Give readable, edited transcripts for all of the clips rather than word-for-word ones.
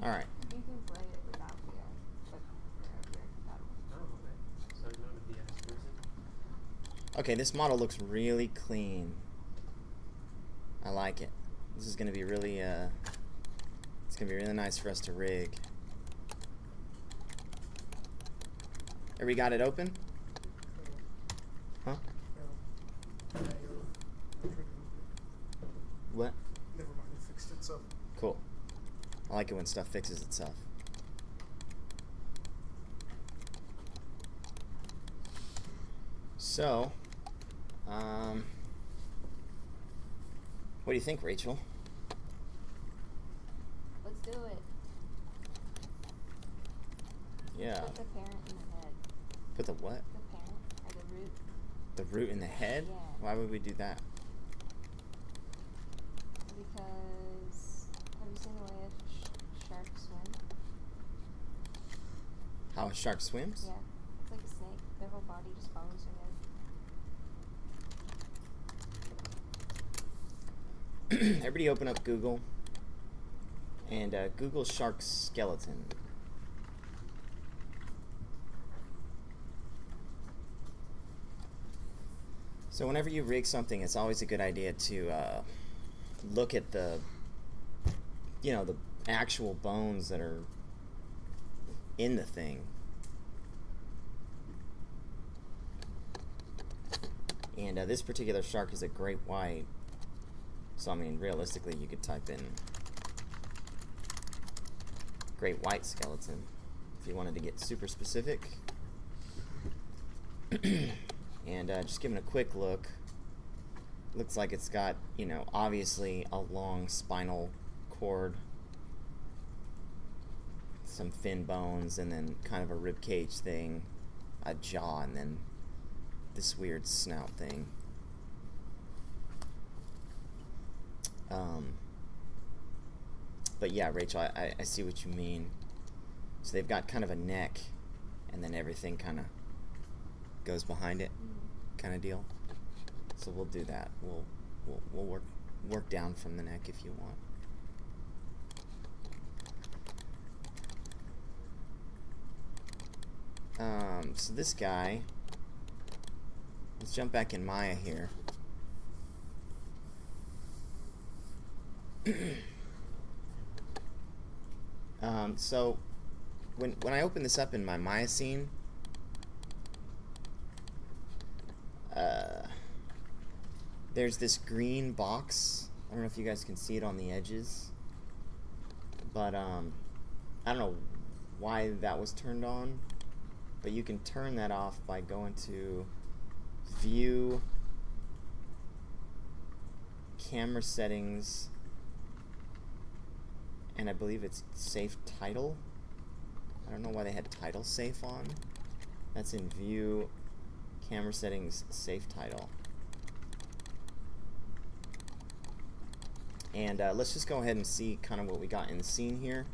All right. You can play it without VR, but they're compatible. Okay, this model looks really clean. I like it. This is gonna be really it's gonna be really nice for us to rig. Have we got it open? Huh? What? Never mind, it fixed itself. Cool. I like it when stuff fixes itself. So, what do you think, Rachel? Let's do it. Yeah. Put the parent in the head. Put the what? The parent, or the root. The root in the head? Yeah. Why would we do that? Because, have you seen the way a shark swim? How a shark swims? Yeah. It's like a snake. Their whole body just follows their head. Everybody open up Google and Google shark skeleton. So whenever you rig something, it's always a good idea to look at the actual bones that are in the thing. And this particular shark is a great white. So, I mean, realistically, you could type in great white skeleton if you wanted to get super specific. And just giving a quick look, looks like it's got, obviously a long spinal cord, some fin bones, and then kind of a rib cage thing, a jaw, and then this weird snout thing. But yeah, Rachel, I see what you mean. So they've got kind of a neck, and then everything kind of goes behind it, kind of deal. So we'll do that. We'll work down from the neck if you want. So this guy, let's jump back in Maya here. So when I open this up in my Maya scene, there's this green box. I don't know if you guys can see it on the edges, but I don't know why that was turned on, but you can turn that off by going to View, Camera Settings, and I believe it's Safe Title. I don't know why they had Title Safe on. That's in View, Camera Settings, Safe Title. And let's just go ahead and see kind of what we got in the scene here.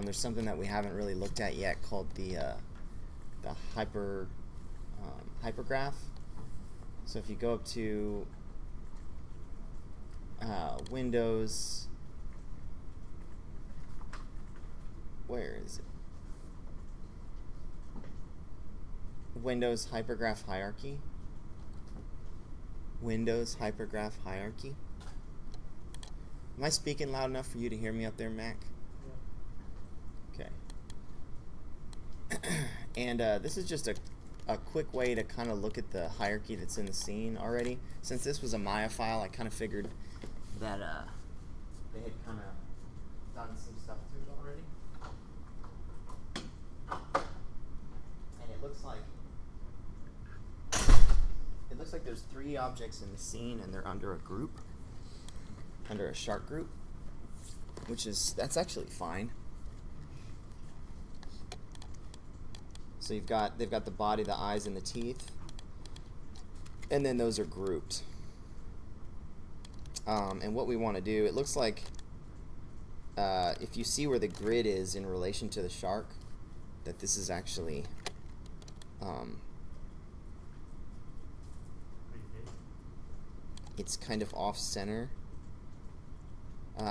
There's something that we haven't really looked at yet called the hypergraph. So if you go up to Windows, where is it? Windows Hypergraph Hierarchy. Windows Hypergraph Hierarchy. Am I speaking loud enough for you to hear me up there, Mac? Yeah. Okay. And this is just a quick way to kind of look at the hierarchy that's in the scene already. Since this was a Maya file, I kind of figured that they had kind of done some stuff to it already. And it looks like there's 3 objects in the scene, and they're under a group, under a shark group, that's actually fine. So they've got the body, the eyes, and the teeth, and then those are grouped. And what we want to do, it looks like if you see where the grid is in relation to the shark, that this is actually it's kind of off center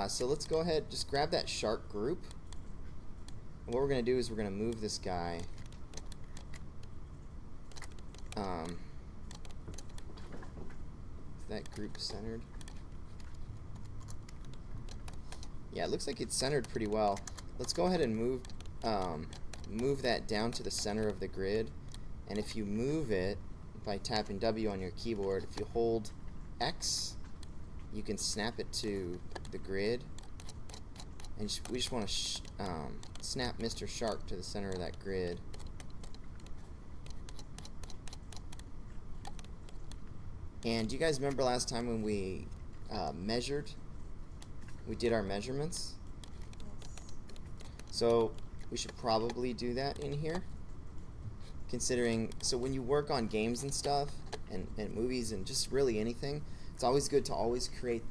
So let's go ahead, just grab that shark group. And what we're going to do is we're going to move this guy. Is that group centered? Yeah, it looks like it's centered pretty well. Let's go ahead and move that down to the center of the grid. And if you move it by tapping W on your keyboard, if you hold X, you can snap it to the grid. And we just want to snap Mr. Shark to the center of that grid. And do you guys remember last time when we measured? We did our measurements. Yes. So we should probably do that in here. Considering, so when you work on games and stuff, and movies and just really anything, it's always good to always create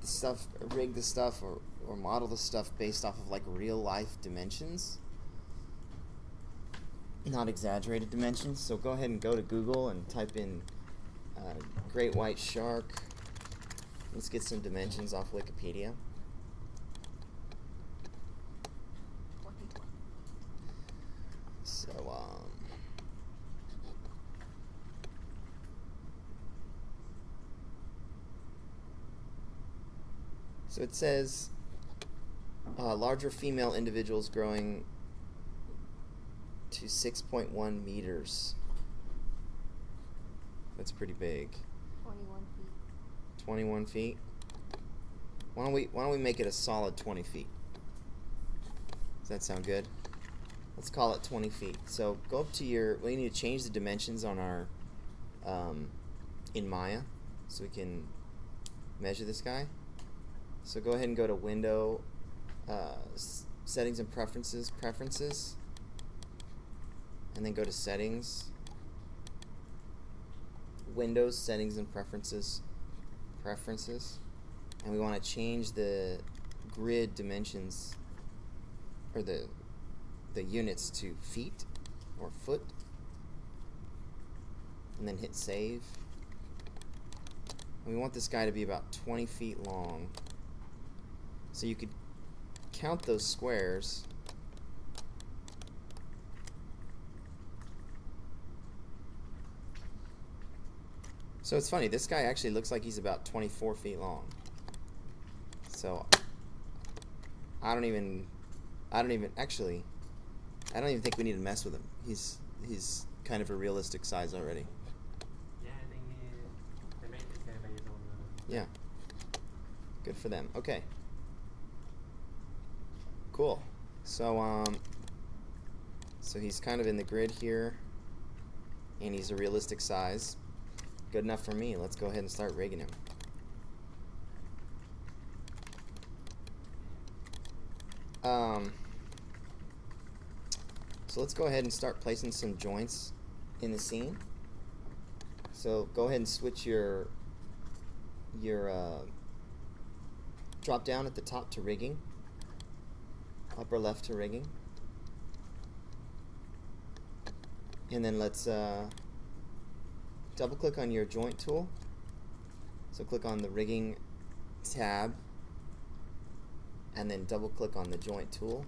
the stuff, rig the stuff, or model the stuff based off of like real life dimensions, not exaggerated dimensions. So go ahead and go to Google and type in great white shark. Let's get some dimensions off Wikipedia. So it says larger female individuals growing to 6.1 meters. That's pretty big. 21 feet. 21 feet. Why don't we make it a solid 20 feet? Does that sound good? Let's call it 20 feet. So go up to your. We need to change the dimensions on our in Maya, so we can measure this guy. So go ahead and go to Window, Settings and Preferences, and then go to Settings, Windows, Settings and Preferences, and we want to change the grid dimensions, or the units to feet or foot, and then hit Save. And we want this guy to be about 20 feet long. So you could count those squares. So it's funny, this guy actually looks like he's about 24 feet long. So I don't even think we need to mess with him. He's kind of a realistic size already. Yeah, I think they made this guy by his own. Yeah. Good for them. Okay. Cool. So so he's kind of in the grid here, and he's a realistic size. Good enough for me. Let's go ahead and start rigging him. So let's go ahead and start placing some joints in the scene. So go ahead and switch your drop down at the top to rigging, upper left to rigging, and then let's double click on your joint tool. So click on the rigging tab and then double click on the joint tool,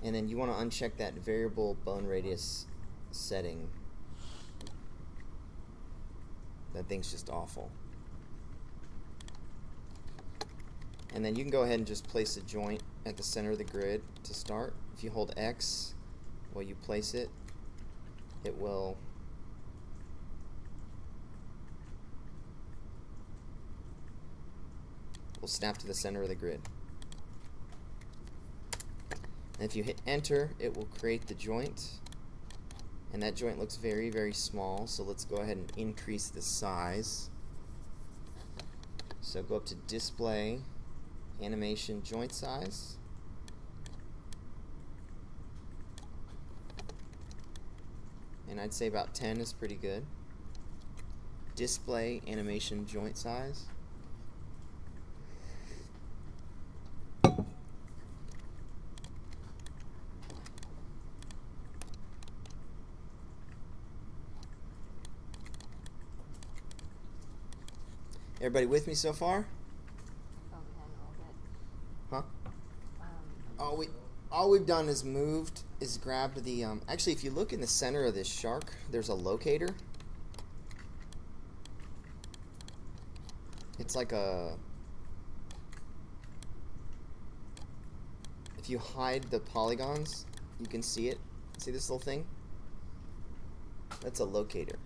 and then you want to uncheck that variable bone radius setting. That thing's just awful. And then you can go ahead and just place a joint at the center of the grid to start. If you hold X while you place it, it will snap to the center of the grid. And if you hit enter, it will create the joint, and that joint looks very, very small, so let's go ahead and increase the size. So go up to Display, Animation, Joint Size, and I'd say about 10 is pretty good. Display, Animation, Joint Size. Everybody with me so far? Oh, we had a little bit. Huh? All we've done is grabbed the, actually if you look in the center of this shark, there's a locator. It's like if you hide the polygons, you can see it. See this little thing? That's a locator.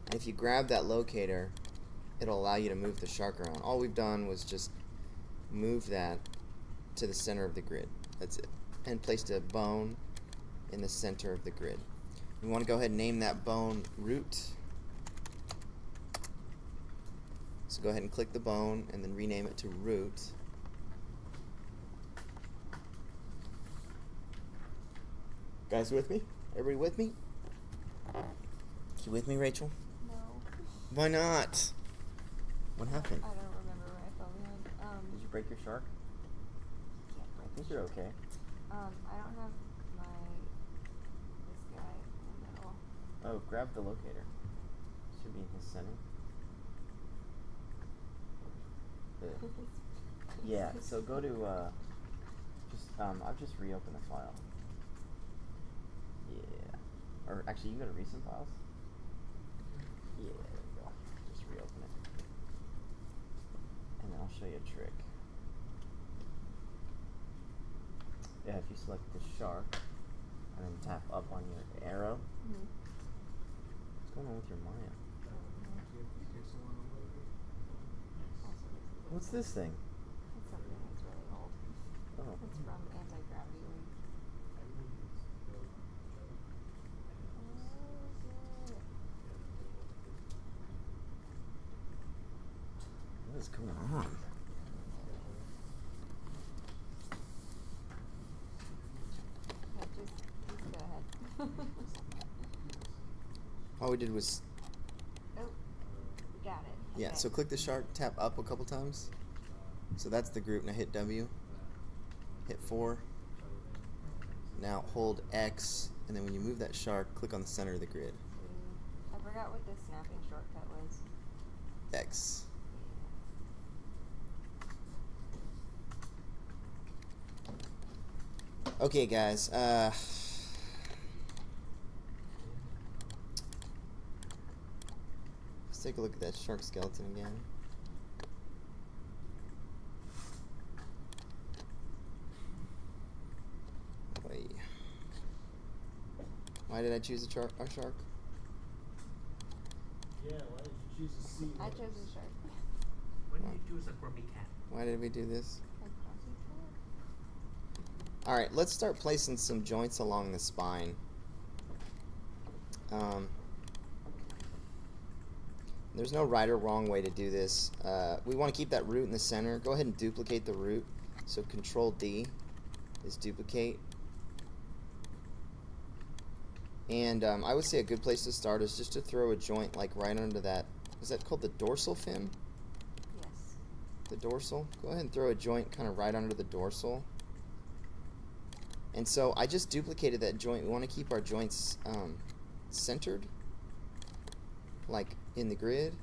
And if you grab that locator, it'll allow you to move the shark around. All we've done was just move that to the center of the grid. That's it. And placed a bone in the center of the grid. We want to go ahead and name that bone root. So go ahead and click the bone and then rename it to root. Guys with me? Everybody with me? You with me, Rachel? No. Why not? What happened? I don't remember where I fell behind. Did you break your shark? Can't I think you're okay. I don't have this guy in the middle. Oh, grab the locator. Should be in his center. Yeah, so go to, I'll just reopen the file. Yeah. Or actually, you can go to recent files. Yeah, there you go. Just reopen it. And then I'll show you a trick. Yeah, if you select the shark, and then tap up on your arrow. Mm-hmm. What's going on with your Maya? What's this thing? It's something that's really old. Oh. It's from Anti-Gravity League. What is going on? Yeah, just go ahead. All we did was, Oh, got it. yeah, Okay. so click the shark, tap up a couple times. So that's the group. Now hit W. Hit 4. Now hold X, and then when you move that shark, click on the center of the grid. I forgot what the snapping shortcut was. X. Okay, guys. Let's take a look at that shark skeleton again. Wait. Why did I choose a shark? Yeah, why did you choose a sea? I chose a shark. When did you choose a grumpy cat? Why did we do this? A grumpy cat? Alright, let's start placing some joints along the spine. There's no right or wrong way to do this. We want to keep that root in the center. Go ahead and duplicate the root. So Control D is duplicate. And I would say a good place to start is just to throw a joint like right under that. Is that called the dorsal fin? Yes. The dorsal? Go ahead and throw a joint kind of right under the dorsal. And so I just duplicated that joint. We want to keep our joints centered, like in the grid.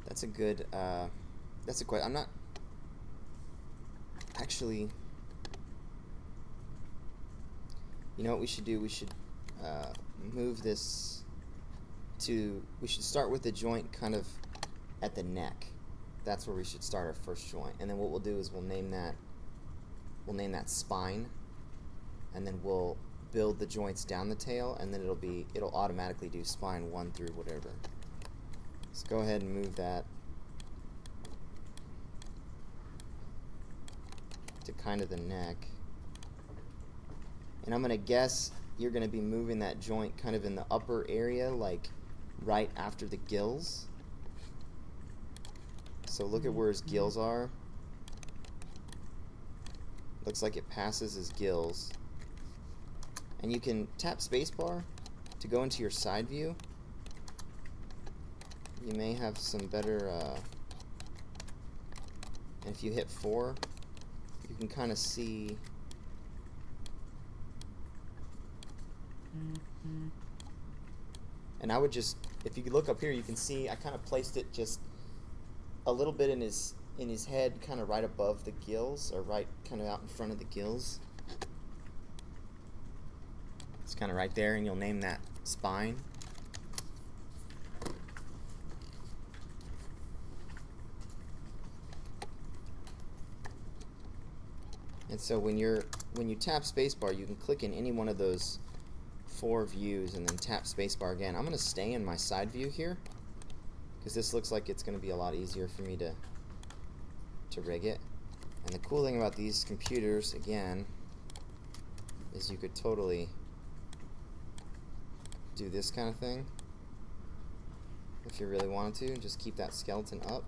That's a good, that's a question. I'm not, actually, you know what we should do? We should move this to, we should start with the joint kind of at the neck. That's where we should start our first joint. And then what we'll do is we'll name that spine, and then we'll build the joints down the tail, and then it'll automatically do spine 1 through whatever. Let's go ahead and move that to kind of the neck. And I'm going to guess you're going to be moving that joint kind of in the upper area, like right after the gills. So look at where his gills are. Looks like it passes his gills. And you can tap spacebar to go into your side view. You may have some better And if you hit 4, you can kind of see and I would just, if you look up here, you can see I kind of placed it just a little bit in his head, kind of right above the gills, or right kind of out in front of the gills. It's kind of right there, and you'll name that spine. And so when you tap spacebar, you can click in any one of those 4 views and then tap spacebar again. I'm going to stay in my side view here because this looks like it's going to be a lot easier for me to rig it. And the cool thing about these computers, again, is you could totally do this kind of thing if you really wanted to. Just keep that skeleton up.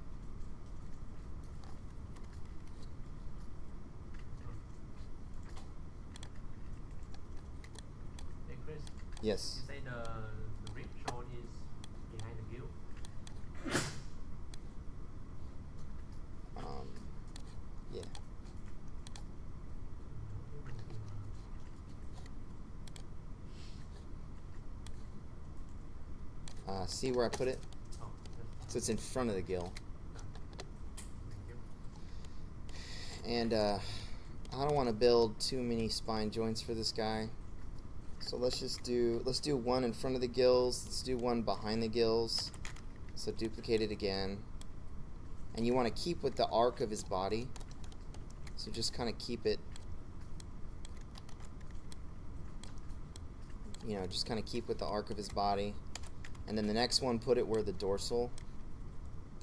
Hey Chris, Yes. you say the rib shown is behind the gill? Yeah. See where I put it? Oh, that's So it's in front of the gill. thank you. And I don't want to build too many spine joints for this guy. So let's do one in front of the gills, let's do one behind the gills. So duplicate it again. And you want to keep with the arc of his body. So just kind of keep it, you know, just kind of keep with the arc of his body. And then the next one, put it where the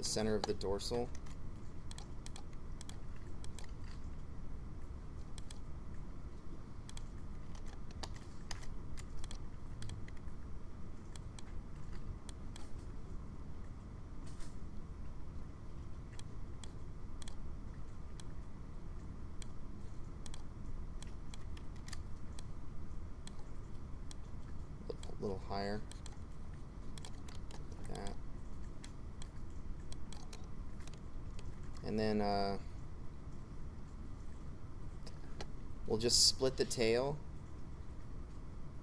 center of the dorsal. A little higher. Like that. And then we'll just split the tail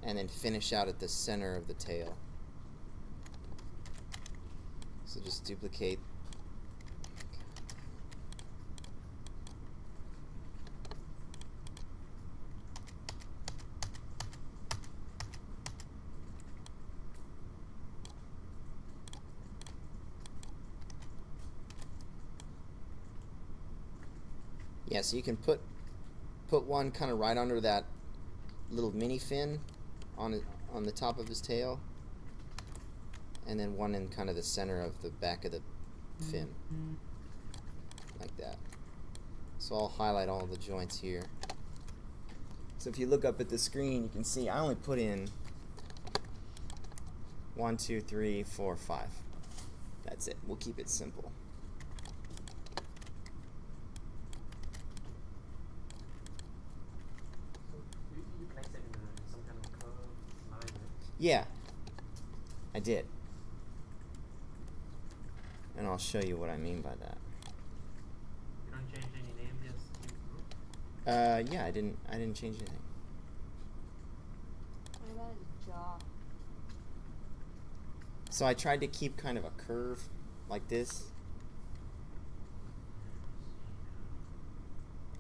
and then finish out at the center of the tail. So just duplicate. Yeah, so you can put one kind of right under that little mini fin on the top of his tail, and then one in kind of the center of the back of the fin, like that. So I'll highlight all the joints here. So if you look up at the screen, you can see I only put in 1, 2, 3, 4, 5. That's it. We'll keep it simple. You place it in some kind of curved line, right? Yeah, I did. And I'll show you what I mean by that. You don't change any name, just keep it group? Yeah, I didn't change anything. What about his jaw? So I tried to keep kind of a curve like this.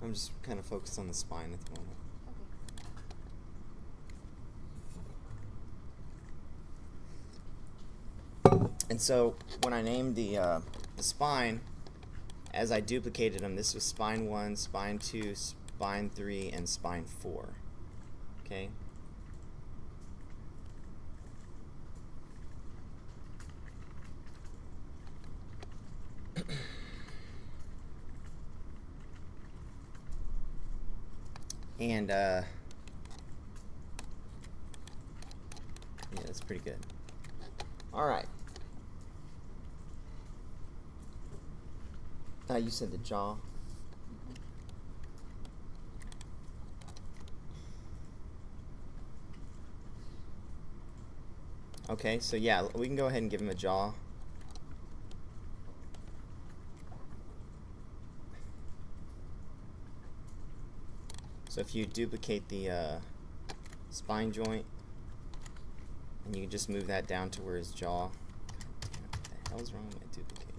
I'm just kind of focused on the spine at the moment. And so when I named the spine, as I duplicated them, this was spine 1, spine 2, spine 3, and spine 4. Okay? And yeah, that's pretty good. All right. You said the jaw. Okay, so yeah, we can go ahead and give him a jaw. So if you duplicate the spine joint, and you can just move that down to where his jaw. God damn it, what the hell is wrong with my duplicate?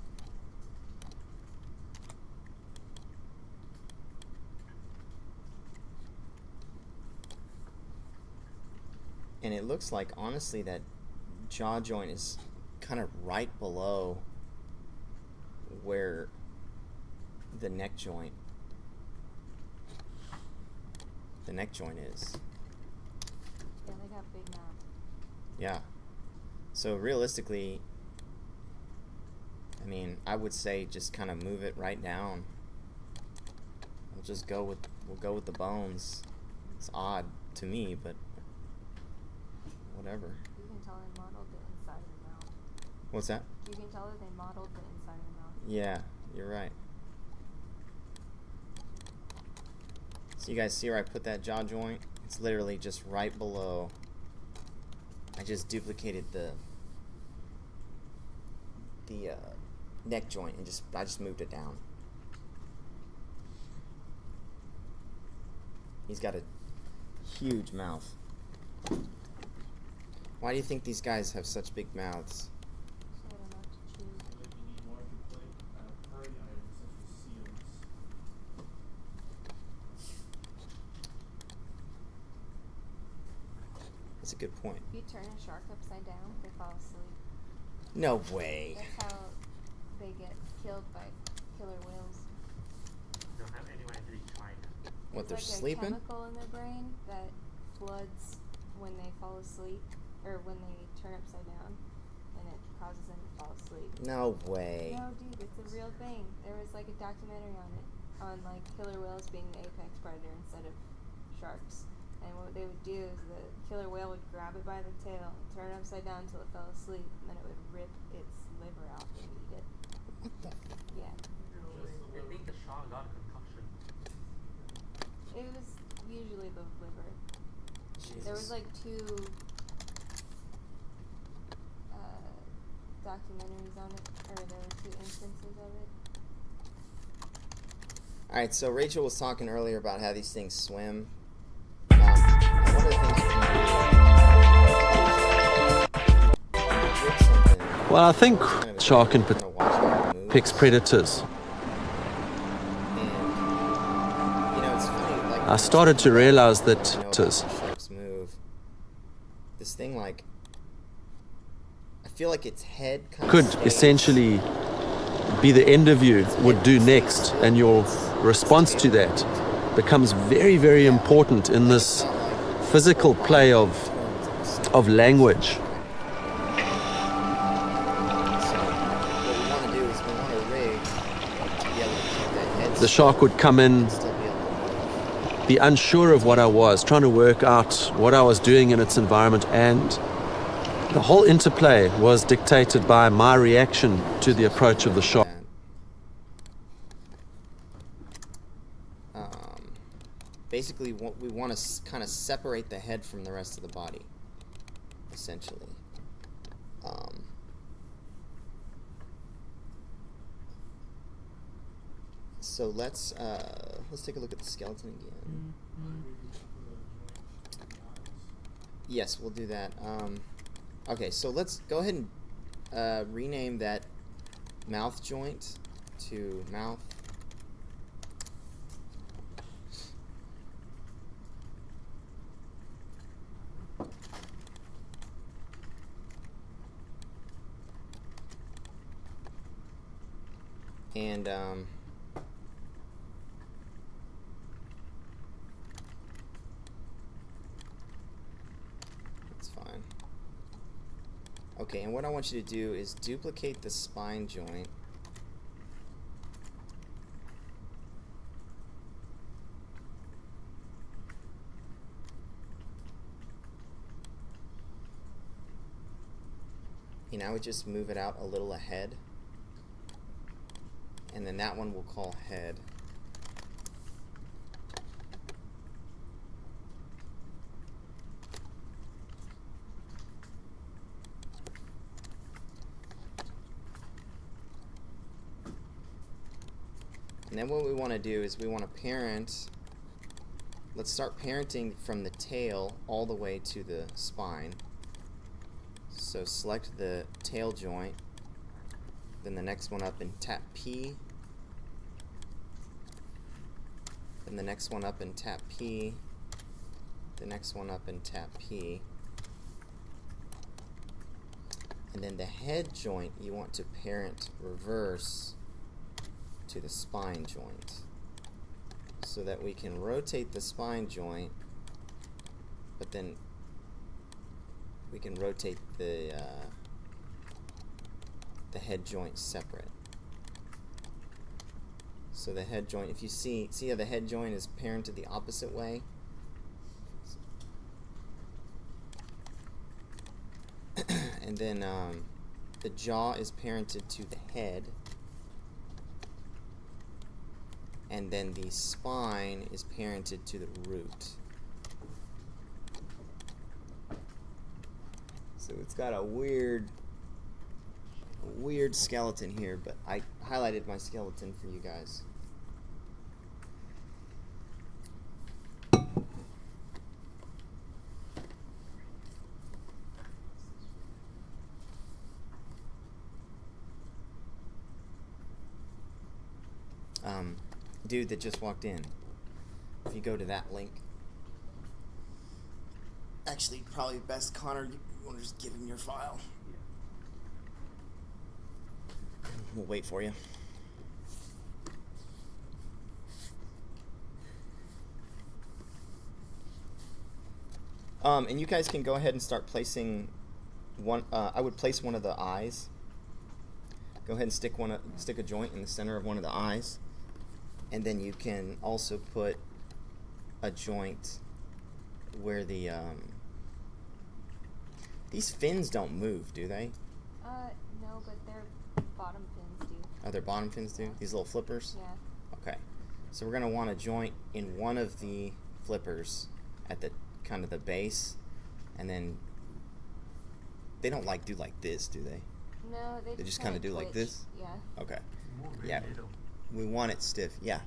And it looks like, honestly, that jaw joint is kind of right below where the neck joint is. Yeah, they got big mouth. Yeah. So realistically, I mean, I would say just kind of move it right down. We'll go with the bones. It's odd to me, but whatever. You can tell they modeled the inside of the mouth. What's that? You can tell that they modeled the inside of the mouth. Yeah, you're right. So you guys see where I put that jaw joint? It's literally just right below. I just duplicated the neck joint and I just moved it down. He's got a huge mouth. Why do you think these guys have such big mouths? So I don't know what to choose. Like you need larger prey items such as seals. That's a good point. If you turn a shark upside down, they fall asleep. No way. That's how they get killed by killer whales. Don't have anyone actually tried it. What, There's they're like sleeping? a chemical in their brain that floods when they fall asleep, or when they turn upside down, and it causes them to fall asleep. No way. No, dude, it's a real thing. There was like a documentary on it, on like killer whales being the apex predator instead of sharks. And what they would do is the killer whale would grab it by the tail, turn it upside down until it fell asleep, and then it would rip its liver out and eat it. What the? Yeah. I think the shark got a concussion. It was usually the liver. Jesus. There was like two documentaries on it, or there were two instances of it. Alright, so Rachel was talking earlier about how these things swim. And one of the things you can do is rip something. Well, I think Kind of shark in kinda watch how it moves. picks predators. And, you know, it's funny, like, I started to realize that I know about how sharks move. This thing, like, I feel like its head kind could of stays. essentially be the end of you would do next, and your response to that becomes very, very important in this physical play of language. So what we want to do is we want to rig to be able to keep that head The shark would come in, and still be able to move. be unsure of what I was, trying to work out what I was doing in its environment, and the whole interplay was dictated by my reaction to the approach of the shark. Basically, we want to kind of separate the head from the rest of the body, essentially. So let's take a look at the skeleton again. Yes, we'll do that. Okay, so let's go ahead and rename that mouth joint to mouth. And that's fine. Okay, and what I want you to do is duplicate the spine joint. And I would just move it out a little ahead. And then that one we'll call head. And then what we want to do is we want to parent let's start parenting from the tail all the way to the spine. So select the tail joint, then the next one up and tap P, then the next one up and tap P, the next one up and tap P, and then the head joint you want to parent reverse to the spine joint, so that we can rotate the spine joint, but then we can rotate the head joint separate. So the head joint, if you see how the head joint is parented the opposite way? And then the jaw is parented to the head, and then the spine is parented to the root. So it's got a weird skeleton here, but I highlighted my skeleton for you guys. Dude that just walked in, if you go to that link, actually probably best, Connor, you want to just give him your file. We'll wait for you. And you guys can go ahead and start placing one. I would place one of the eyes. Go ahead and stick a joint in the center of one of the eyes, and then you can also put a joint where the these fins don't move, do they? No, but their bottom fins do. Oh, their bottom fins do? Yeah. These little flippers? Yeah. Okay. So we're gonna want a joint in one of the flippers at the kind of the base, and then they don't do like this, do they? No, They just kind of do like this? Yeah. Okay. More very Yeah. little. We want it stiff. Yeah.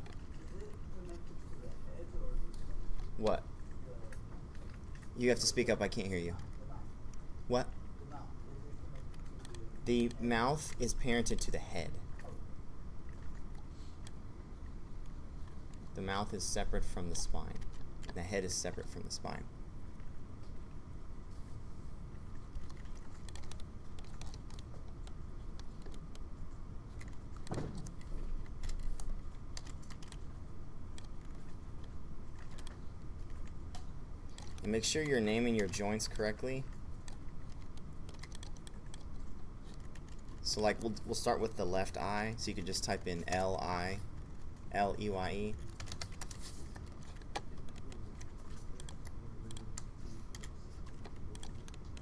What? You have to speak up. I can't hear you. What? The mouth is parented to the head. The mouth is separate from the spine. The head is separate from the spine. And make sure you're naming your joints correctly. So like we'll start with the left eye. So you could just type in L-I, L-E-Y-E.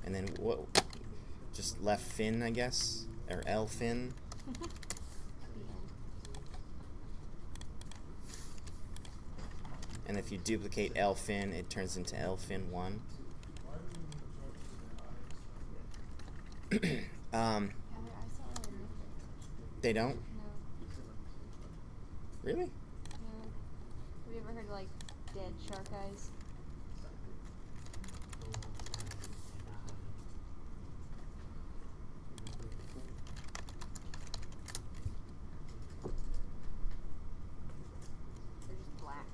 And then what? Just left fin, I guess, or L fin. And if you duplicate L fin, it turns into L fin 1. Yeah, their eyes don't really look They don't? No. Really? No. Have you ever heard of, like, dead shark eyes? They're just black.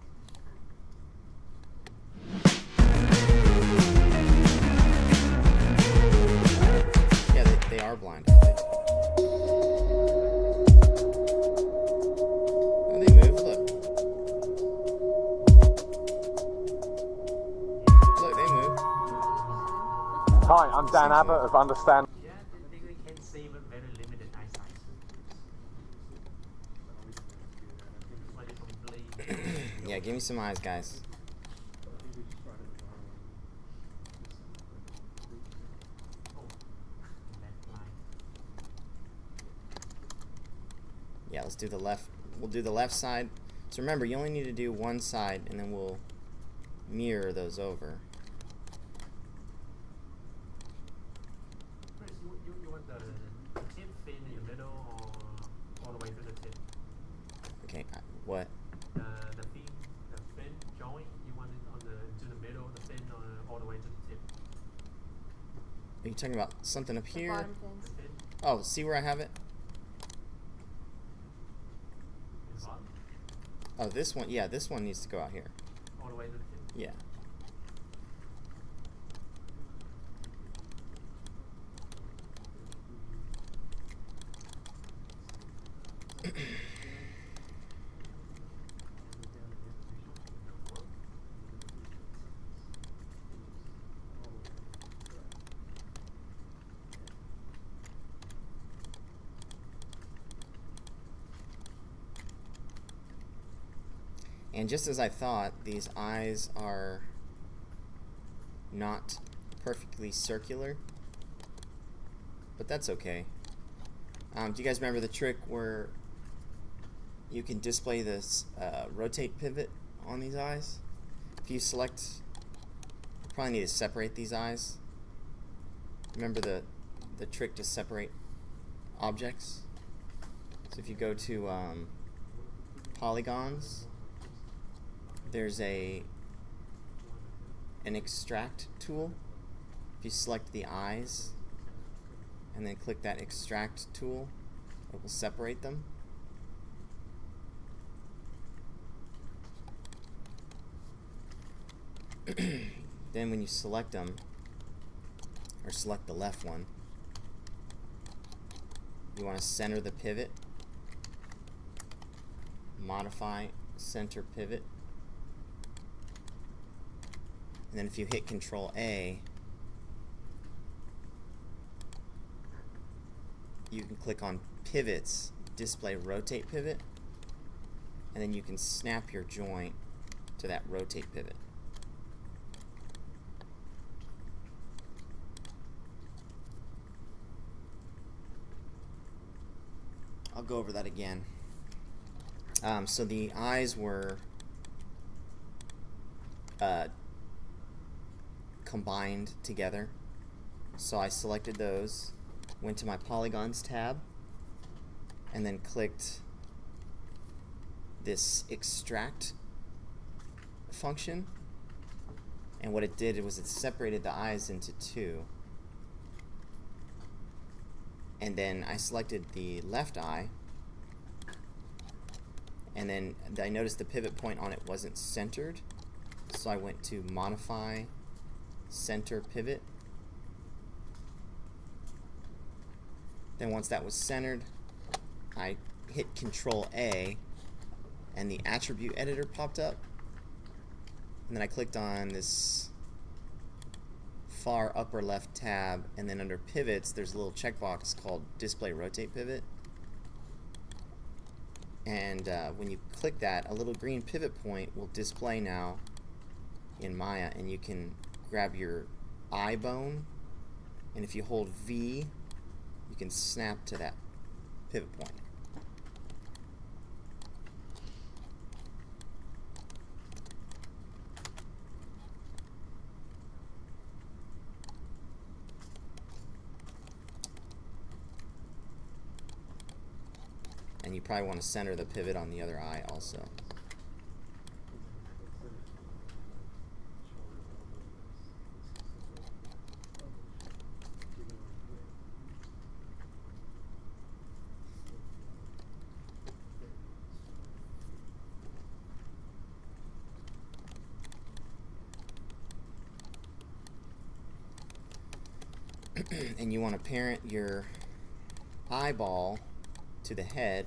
Yeah, they are blind, aren't they? Oh, they move, look. Look, they move. Hi, I'm Dan Abbott of Understand. Yeah, they can save a very limited eyesight. That's why they completely. Yeah, give me some eyes, guys. Yeah, let's do the left. We'll do the left side. So remember, you only need to do one side, and then we'll mirror those over. Chris, you want the tip fin in the middle or all the way to the tip? Okay, what? The fin joint, you want it all the way to the tip. Are you talking about something up The here? bottom The fins. fin Oh, see where I have it? is on, Oh, this one. Yeah, this one needs to go out here. all the way to the tip. Yeah. And just as I thought, these eyes are not perfectly circular, but that's okay. Do you guys remember the trick where you can display this rotate pivot on these eyes? If you select, you probably need to separate these eyes. Remember the trick to separate objects? So if you go to polygons, there's an extract tool. If you select the eyes and then click that extract tool, it will separate them. Then when you select them, or select the left one, you want to center the pivot, modify center pivot, and then if you hit Control A, you can click on pivots, display rotate pivot, and then you can snap your joint to that rotate pivot. I'll go over that again. So the eyes were combined together. So I selected those, went to my polygons tab, and then clicked this extract function. And what it did was it separated the eyes into two. And then I selected the left eye, and then I noticed the pivot point on it wasn't centered, so I went to modify center pivot. Then once that was centered, I hit Control A and the attribute editor popped up, and then I clicked on this far upper left tab, and then under pivots there's a little checkbox called display rotate pivot, and when you click that, a little green pivot point will display now in Maya, and you can grab your eye bone, and if you hold V, you can snap to that pivot point. And you probably want to center the pivot on the other eye also. And you want to parent your eyeball to the head.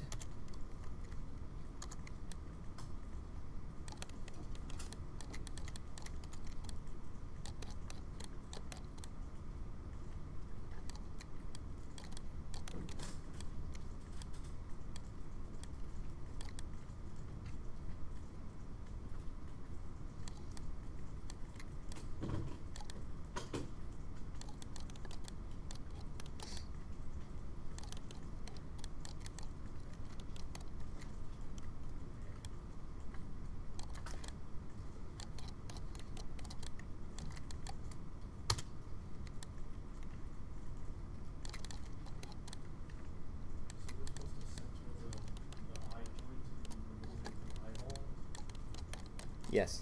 Yes.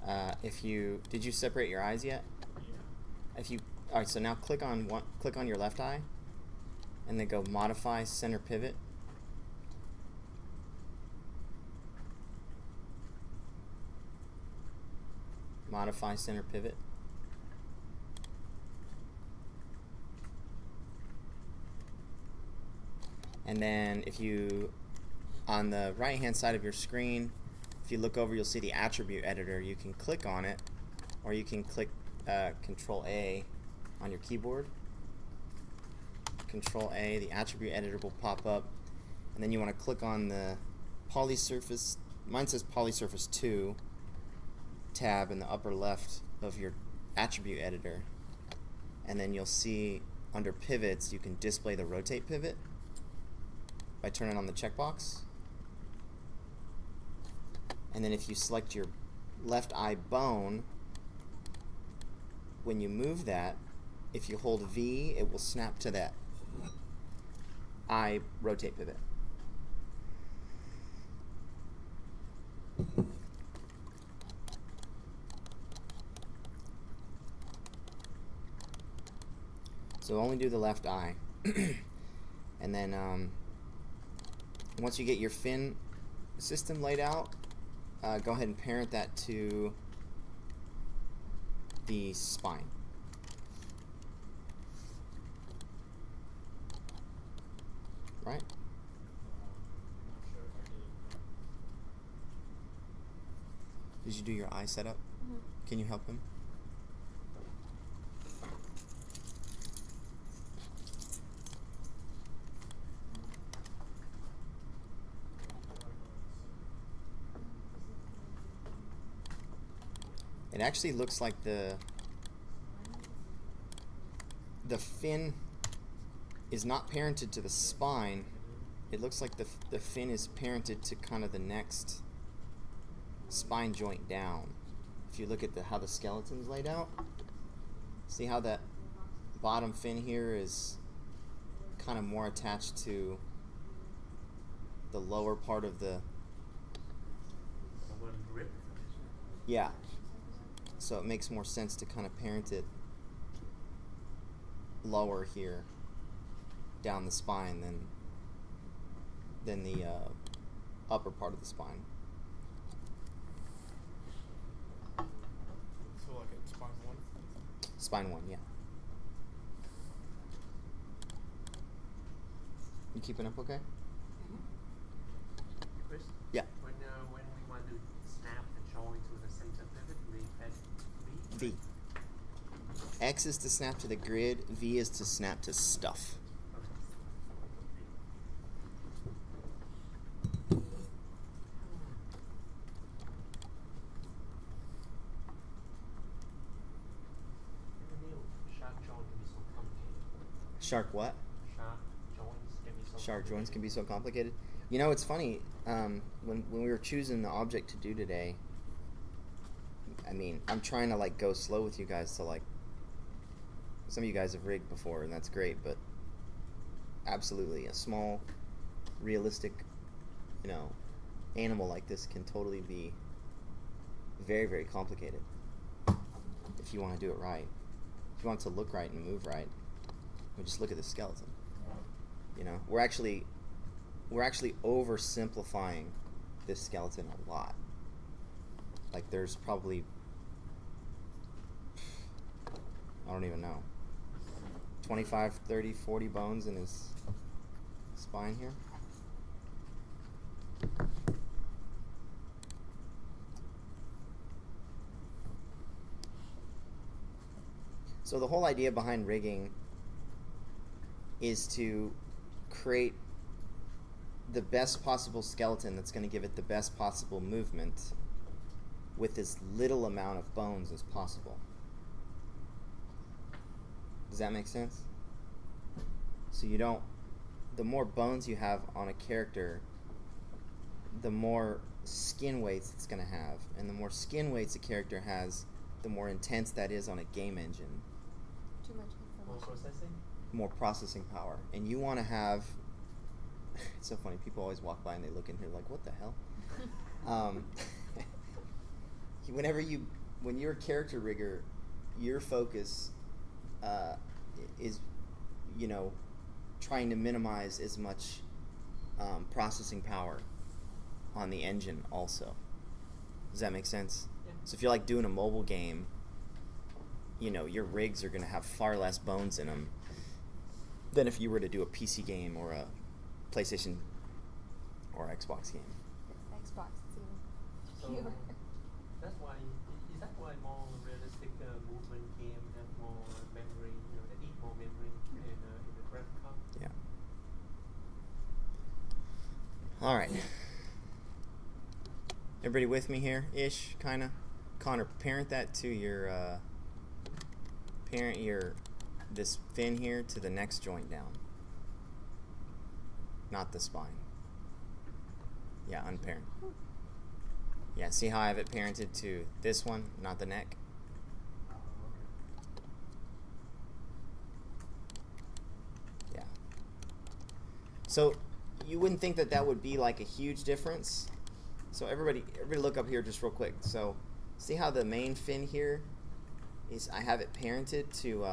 Did you separate your eyes yet? Yeah. All right, so now click on your left eye, and then go Modify Center Pivot. Modify Center Pivot. And then on the right hand side of your screen, if you look over, you'll see the attribute editor. You can click on it, or you can click Control A on your keyboard. Control A, the attribute editor will pop up, and then you want to click on the polysurface. Mine says polysurface 2 tab in the upper left of your attribute editor, and then you'll see under pivots you can display the rotate pivot by turning on the checkbox. And then if you select your left eye bone, when you move that, if you hold V, it will snap to that eye rotate pivot. So only do the left eye. And then once you get your fin system laid out, go ahead and parent that to the spine. Right? I'm not sure if I did. Did you do your eye setup? Mm-hmm. Can you help him? It actually looks like the fin is not parented to the spine. It looks like the fin is parented to kind of the next spine joint down. If you look at how the skeleton's laid out, see how that bottom fin here is kind of more attached to the lower part of the... Grip. Yeah. So it makes more sense to kind of parent it lower here down the spine than the upper part of the spine. So like at spine 1? Spine 1, yeah. You keeping up okay? Chris? Yeah. When we want to snap the joint to the center pivot, we press V. V. X is to snap to the grid, V is to snap to stuff. Shark joint can be so complicated. Shark what? Shark joints can be so Shark joints can be so complicated. You know, it's funny, when we were choosing the object to do today, I mean, I'm trying to like go slow with you guys to like, some of you guys have rigged before and that's great, but absolutely a small, realistic, animal like this can totally be very, very complicated if you want to do it right. If you want it to look right and move right, just look at the skeleton. We're actually oversimplifying this skeleton a lot. Like there's probably, I don't even know, 25, 30, 40 bones in his spine here. So the whole idea behind rigging is to create the best possible skeleton that's going to give it the best possible movement with as little amount of bones as possible. Does that make sense? So the more bones you have on a character, the more skin weights it's going to have. And the more skin weights a character has, the more intense that is on a game engine. Too much More information. processing? More processing power. And you want to have... It's so funny, people always walk by and they look in here like, what the hell? when you're a character rigger, your focus is, trying to minimize as much processing power on the engine also. Does that make sense? Yeah. So if you're like doing a mobile game, your rigs are going to have far less bones in them than if you were to do a PC game or a PlayStation or Xbox game. Xbox, it's even So fewer. that's why is that why more realistic movement game have more memory, they eat more memory in the graphic card. Yeah. All right. Everybody with me here, ish, kind of. Connor, parent that to your this fin here to the next joint down, not the spine. Yeah, unparent. Yeah, see how I have it parented to this one, not the neck? Oh, okay. Yeah. So you wouldn't think that would be like a huge difference. So everybody look up here just real quick. So see how the main fin here is, I have it parented to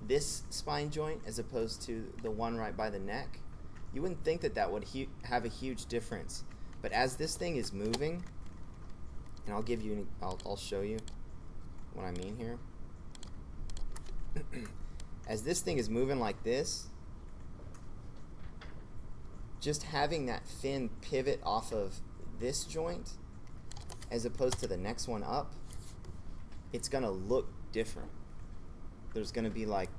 this spine joint as opposed to the one right by the neck. You wouldn't think that would have a huge difference. But as this thing is moving, and I'll show you what I mean here. As this thing is moving like this, just having that fin pivot off of this joint as opposed to the next one up, it's going to look different. There's going to be like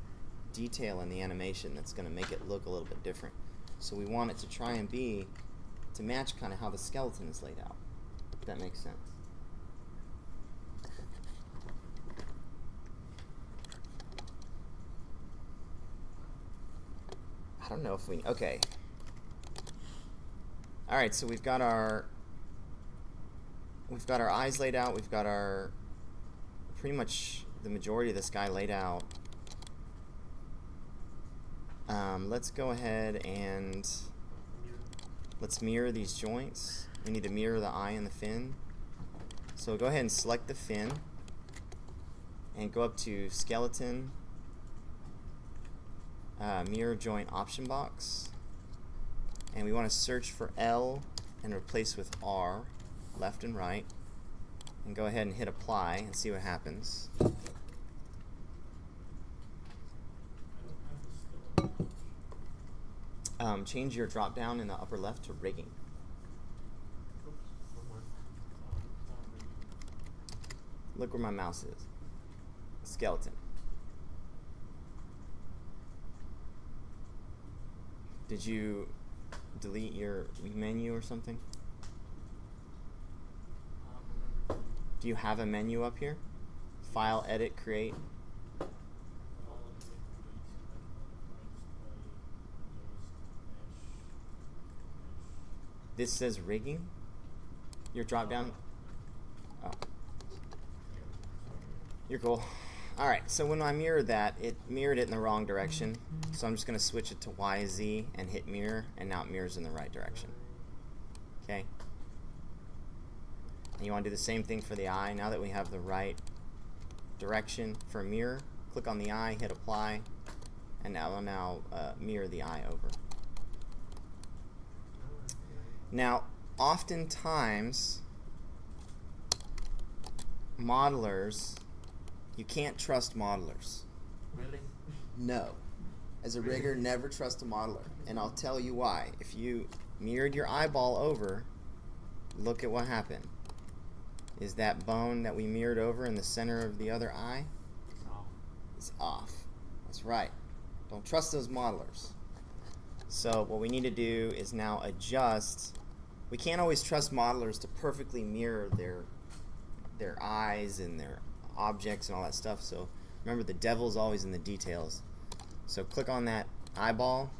detail in the animation that's going to make it look a little bit different. So we want it to try and to match kind of how the skeleton is laid out, if that makes sense. I don't know if okay. All right, so we've got our eyes laid out. We've got our pretty much the majority of this guy laid out. Let's go ahead and let's mirror these joints. We need to mirror the eye and the fin. So go ahead and select the fin and go up to skeleton, mirror joint option box, and we want to search for L and replace with R, left and right, and go ahead and hit apply and see what happens. Change your drop down in the upper left to rigging. Oops, wrong one. Look where my mouse is. Skeleton. Did you delete your menu or something? Do you have a menu up here? File, edit, create. This says rigging. Your drop down. Oh. You're cool. All right, so when I mirrored that, it mirrored it in the wrong direction. So I'm just going to switch it to YZ and hit mirror, and now it mirrors in the right direction. Okay? And you want to do the same thing for the eye. Now that we have the right direction for a mirror, click on the eye, hit apply, and now we'll mirror the eye over. Now, oftentimes, modelers, you can't trust modelers. Really? No. As a rigger, never trust a modeler. And I'll tell you why. If you mirrored your eyeball over, look at what happened. Is that bone that we mirrored over in the center of the other eye? It's off. It's off. That's right. Don't trust those modelers. So what we need to do is now adjust. We can't always trust modelers to perfectly mirror their eyes and their objects and all that stuff. So remember, the devil's always in the details. So click on that eyeball,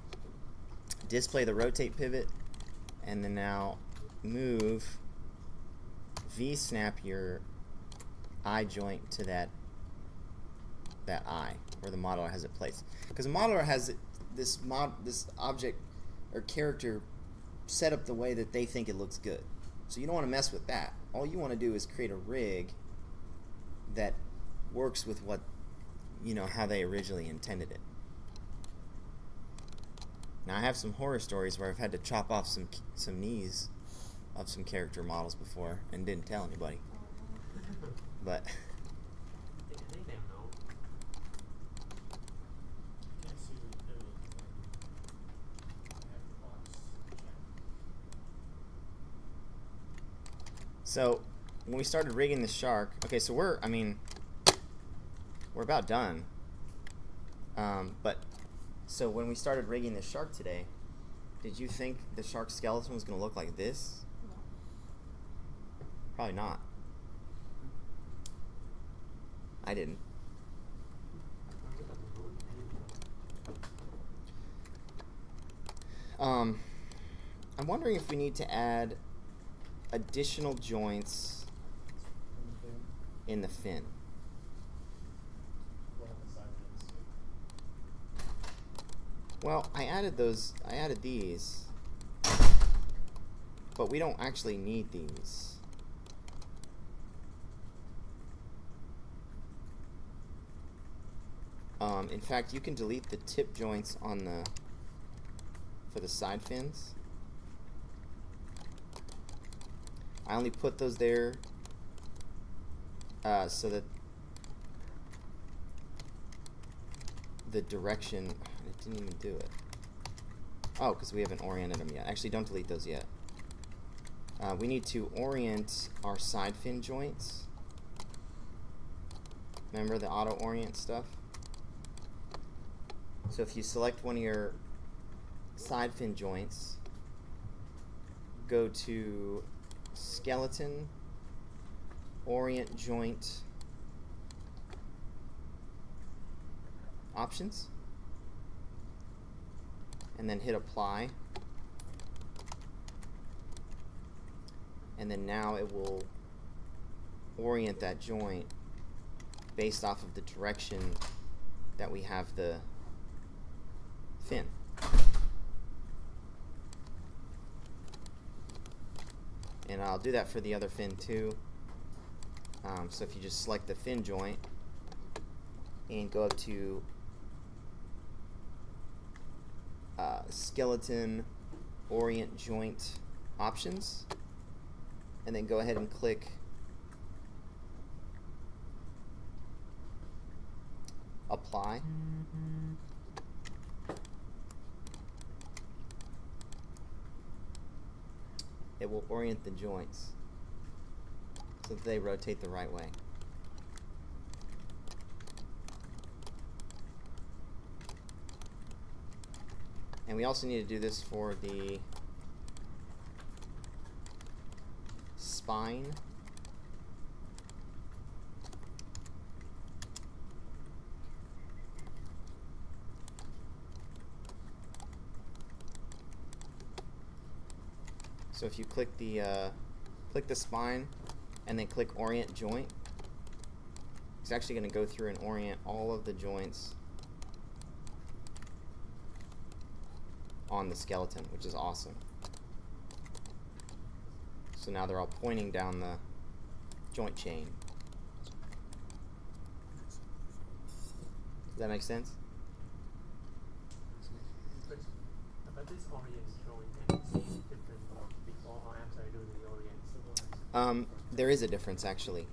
display the rotate pivot, and then now move V-snap your eye joint to that eye where the modeler has it placed. Because the modeler has this object or character set up the way that they think it looks good. So you don't want to mess with that. All you want to do is create a rig that works with what, how they originally intended it. Now I have some horror stories where I've had to chop off some knees of some character models before and didn't tell anybody. But They never know. I can't see what they're looking for. I have the box checked. so when we started rigging the shark, okay, so we're about done. But so when we started rigging the shark today, did you think the shark skeleton was going to look like this? No. Probably not. I didn't. I'm wondering if we need to add additional joints in the fin. Well, I added these, but we don't actually need these. In fact, you can delete the tip joints for the side fins. I only put those there so that the direction, it didn't even do it. Oh, because we haven't oriented them yet. Actually, don't delete those yet. We need to orient our side fin joints. Remember the auto orient stuff? So if you select one of your side fin joints, go to Skeleton, Orient Joint, Options, and then hit Apply. And then now it will orient that joint based off of the direction that we have the fin. And I'll do that for the other fin too. So if you just select the fin joint and go up to Skeleton, Orient Joint Options, and then go ahead and click Apply. It will orient the joints so that they rotate the right way. And we also need to do this for the spine. So if you click the spine and then click Orient Joint, it's actually going to go through and orient all of the joints on the skeleton, which is awesome. So now they're all pointing down the joint chain. Does that make sense? But this Orient joint and it's different before or after I do the Orient. There is a difference actually.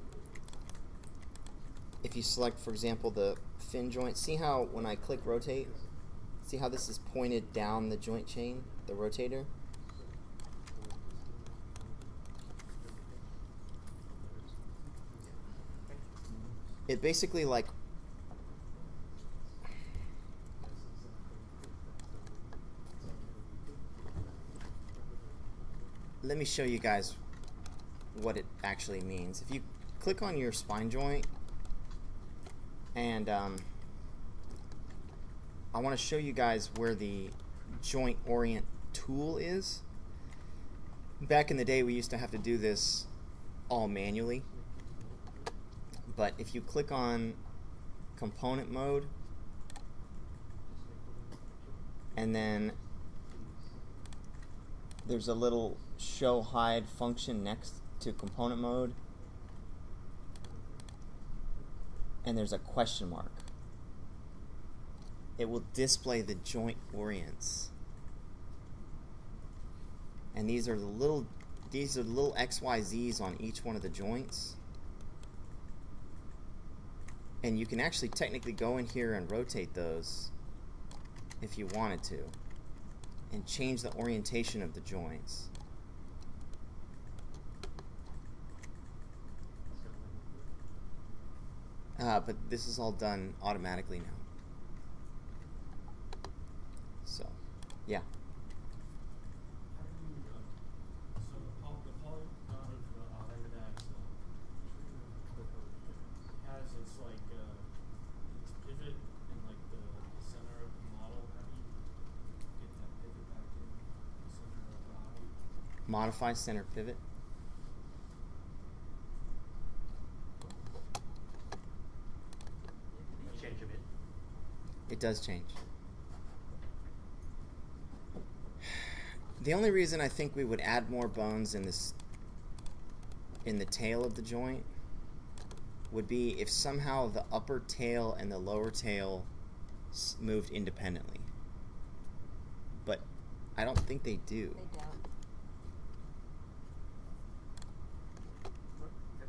If you select, for example, the fin joint, see how when I click rotate, see how this is pointed down the joint chain, the rotator? It basically like let me show you guys what it actually means. If you click on your spine joint and I want to show you guys where the joint orient tool is. Back in the day we used to have to do this all manually, but if you click on component mode and then there's a little show hide function next to component mode, and there's a question mark. It will display the joint orients. And these are the little XYZs on each one of the joints. And you can actually technically go in here and rotate those if you wanted to, and change the orientation of the joints. But this is all done automatically now. So, yeah. How do you, so the polygon of the alignment axle has its like its pivot in like the center of the model. How do you get that pivot back in the center of the body? Modify center pivot. Change a bit. It does change. The only reason I think we would add more bones in the tail of the joint would be if somehow the upper tail and the lower tail moved independently. But I don't think they do. They don't.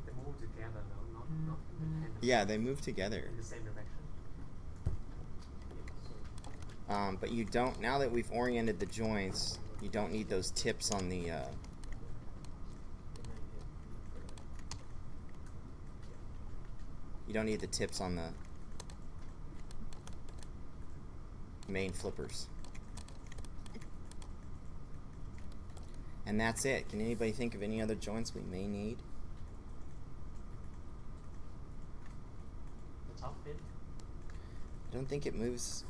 They move together though, not independently. Yeah, they move together. In the same direction. But you don't, now that we've oriented the joints, you don't need those tips on the you don't need the tips on the main flippers. And that's it. Can anybody think of any other joints we may need? The top fin. I don't think it moves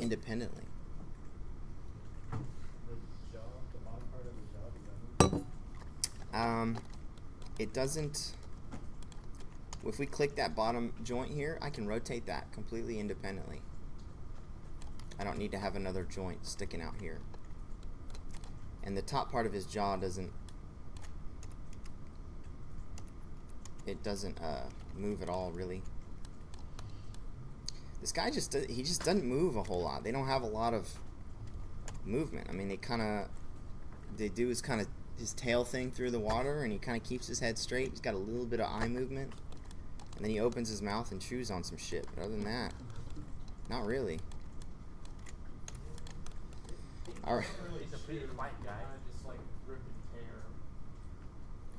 independently. The jaw, the bottom part of the jaw, does that move? It doesn't. If we click that bottom joint here, I can rotate that completely independently. I don't need to have another joint sticking out here. And the top part of his jaw doesn't. It doesn't move at all, really. This guy just doesn't move a whole lot. They don't have a lot of movement. I mean, they do his kind of his tail thing through the water, and he kind of keeps his head straight. He's got a little bit of eye movement, and then he opens his mouth and chews on some shit. But other than that, not really. All right. He's a pretty quiet guy. Just like rip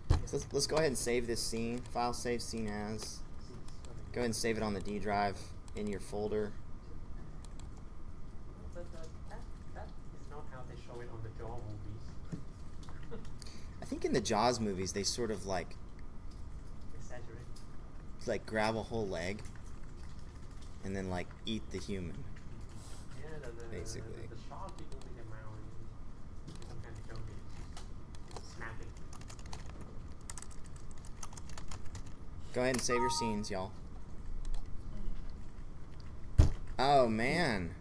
and tear. So let's go ahead and save this scene. File save scene as. Go ahead and save it on the D drive in your folder. But that is not how they show it on the Jaw movies. I think in the Jaws movies they sort of like Exaggerate. grab a whole leg and then like eat the human. Yeah, Basically. the shark is moving around in some kind of joke. It's snapping. Go ahead and save your scenes, y'all. Oh man,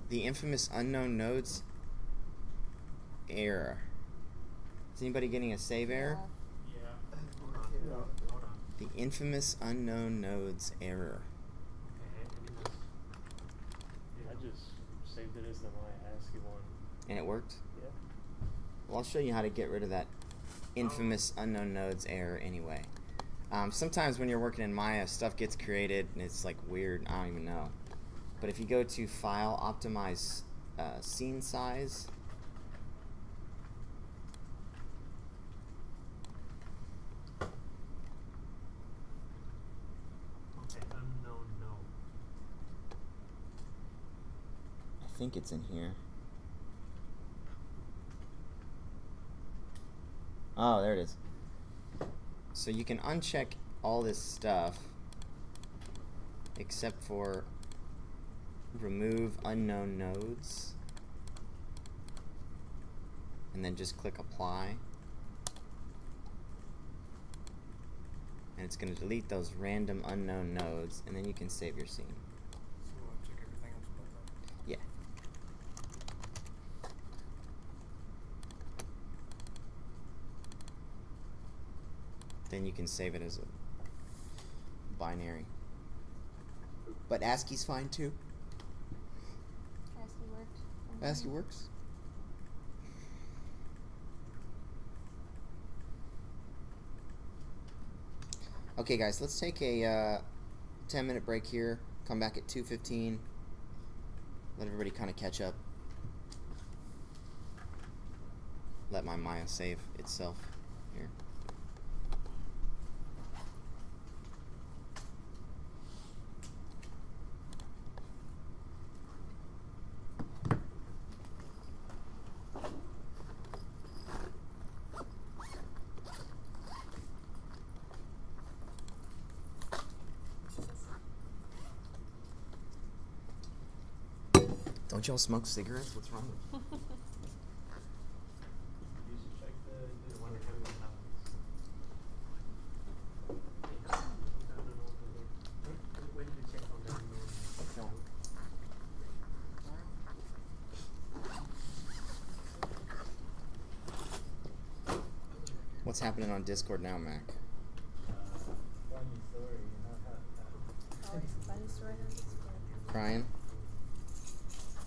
the infamous unknown nodes error. Is anybody getting a save error? Yeah. Hold on. The infamous unknown nodes error. Okay, I just saved it as the ASCII one. And it worked? Yeah. Well, I'll show you how to get rid of that infamous unknown nodes error anyway. Sometimes when you're working in Maya, stuff gets created and it's like weird. I don't even know. But if you go to File, Optimize Scene Size, Okay, unknown node. I think it's in here. Oh, there it is. So you can uncheck all this stuff except for remove unknown nodes, and then just click apply, and it's going to delete those random unknown nodes, and then you can save your scene. So check everything else but that. Yeah. then you can save it as a binary. But ASCII's fine too. ASCII worked. ASCII works. Okay, guys, let's take a 10-minute break here. Come back at 2:15. Let everybody kind of catch up. Let my Maya save itself here. Don't y'all smoke cigarettes? What's wrong with you? You should check the one that Discord. when you check on that What's happening on Discord now, Mac? Funny story, you know how Always a funny story on Discord. Crying?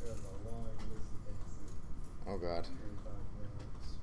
there was a long list of things Oh God. 45 minutes.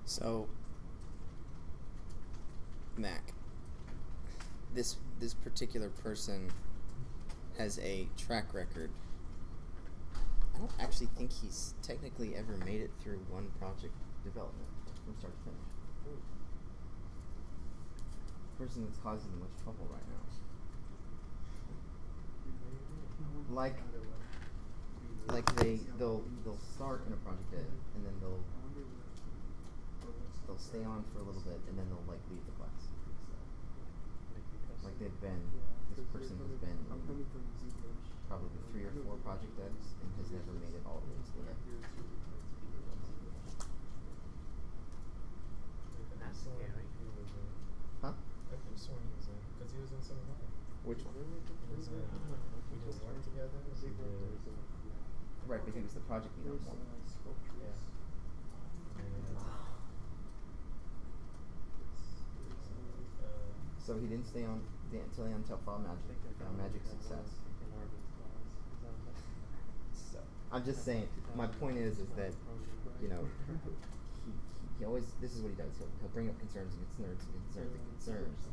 So, Mac, this particular person has a track record. I don't actually think he's technically ever made it through one project development from start to finish. Person that's causing the most trouble right now. Like they'll start in a project edit and then they'll stay on for a little bit and then they'll like leave the class. Like they've been, this person has been in probably 3 or 4 project edits and has never made it all the way to the end. That's scary. Huh? I could have sworn he was in, because he was in some of mine. Which one? He was in, we did work together. We did, Right, but he was the project lead on one. yeah. So he didn't stay on until File Magic. File Magic success. So I'm just saying. My point is that you know he always, this is what he does. He'll bring up concerns and concerns and concerns and concerns,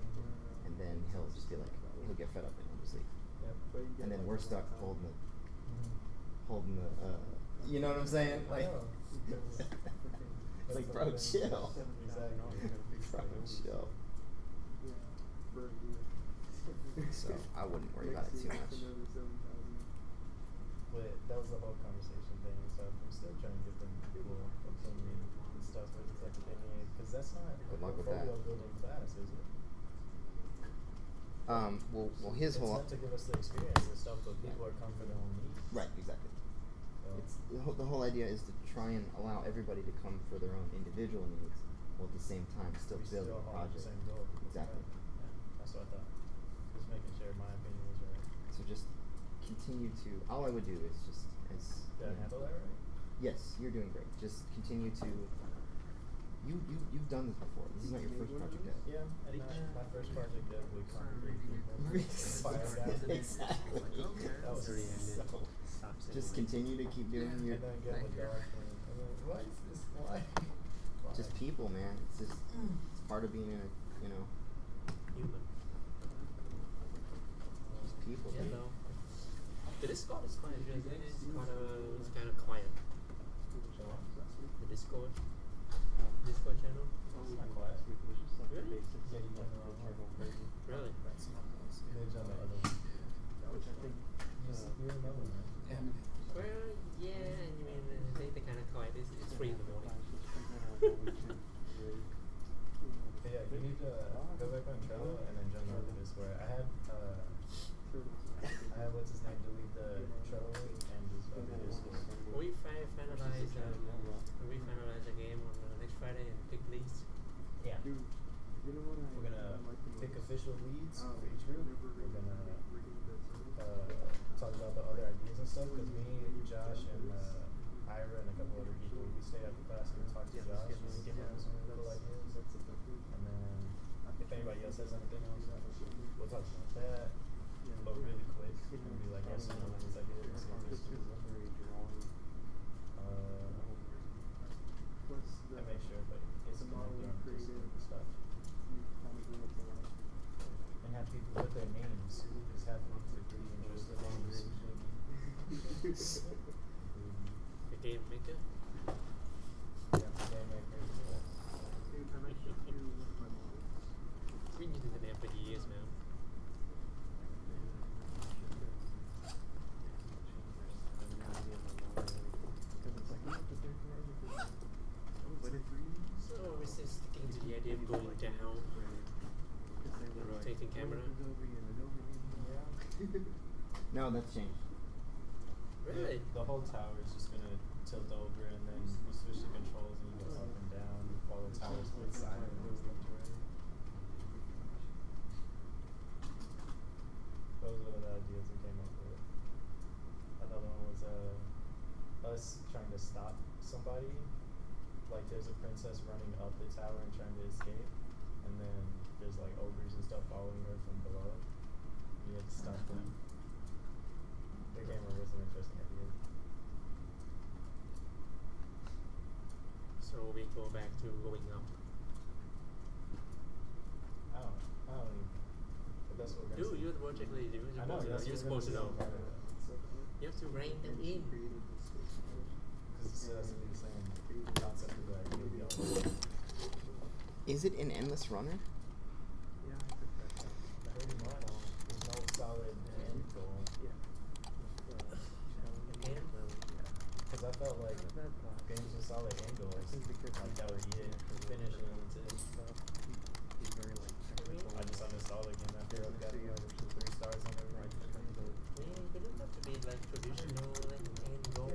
and then he'll just be like, he'll get fed up and he'll just leave. Yep. And then we're stuck holding the, you know what I'm saying? Like, it's like, bro, chill. Bro, chill. So I wouldn't worry about it too much. But that was the whole conversation thing and stuff. I'm still trying to get them people opinion and stuff with the type of thing, because that's not Good luck with portfolio that. building class, is it? Well, his It's whole meant to give us the experience and stuff, but people are come for their own needs. right, exactly. So It's the whole idea is to try and allow everybody to come for their own individual needs, while at the same time still we build still a all have the project. same goal. Exactly. Yeah, that's what I thought. Just making sure my opinion was right. So just continue to. All I would do is just as. Did I handle that right? Yes, you're doing great. Just continue to. You've done this before. This is not your first project yet. Yeah, and my first project that would congregate people. Fire guys. Exactly. That was so. Just continue to keep doing your. And then get with dog and then, what is this? Why? Just people, man. It's just it's part of being in a Human. just people. Yeah, dude. no. The Discord is quite interesting. It's kind of quiet. The Discord channel. It's not quiet. Really? Yeah, you went the wrong one. Really? They've done the other one. You remember, man. Well, yeah. I mean, they kind of quiet. It's 3 in the morning. But yeah, you need to go back on Trello and then join the other Discord. I had what's his name delete the Trello link and just other Discord. We finalize a game on next Friday and pick leads. Yeah. We're gonna pick official leads for each group. We're gonna talk about the other ideas and stuff. Because me, Josh, and Ira, and a couple other people, we stay after class and talk to Josh and give him some little ideas. And then if anybody else has anything else, we'll talk about that. But really quick, and be like, yes, no, this idea, this is this. And make sure everybody gets connected on Discord and stuff. And have people put their names, because half of these are pretty interesting names. The game maker. Yeah, game maker. We've been using the name for years now. So we're still sticking to the idea of going down, rotating camera. No, that's changed. Really? The whole tower is just gonna tilt over, and then you switch the controls and you go up and down while the tower stays silent. Those were the ideas we came up with. Another one was us trying to stop somebody. Like there's a princess running up the tower and trying to escape, and then there's like ogres and stuff following her from below. You have to stop them. They came up with some interesting ideas. So we go back to going up. I don't even. But that's what we're gonna You're the project lead. I know, You're supposed to know. You have to rein them in. Because it still has to be the same concept of the idea we all know. Is it an endless runner? Pretty much. There's no solid end goal. Because I felt like games with solid end goals, like that would be it. Finish and that's it. I just uninstalled the game after I got 3 stars on everything. It doesn't have to be like traditional like end goal.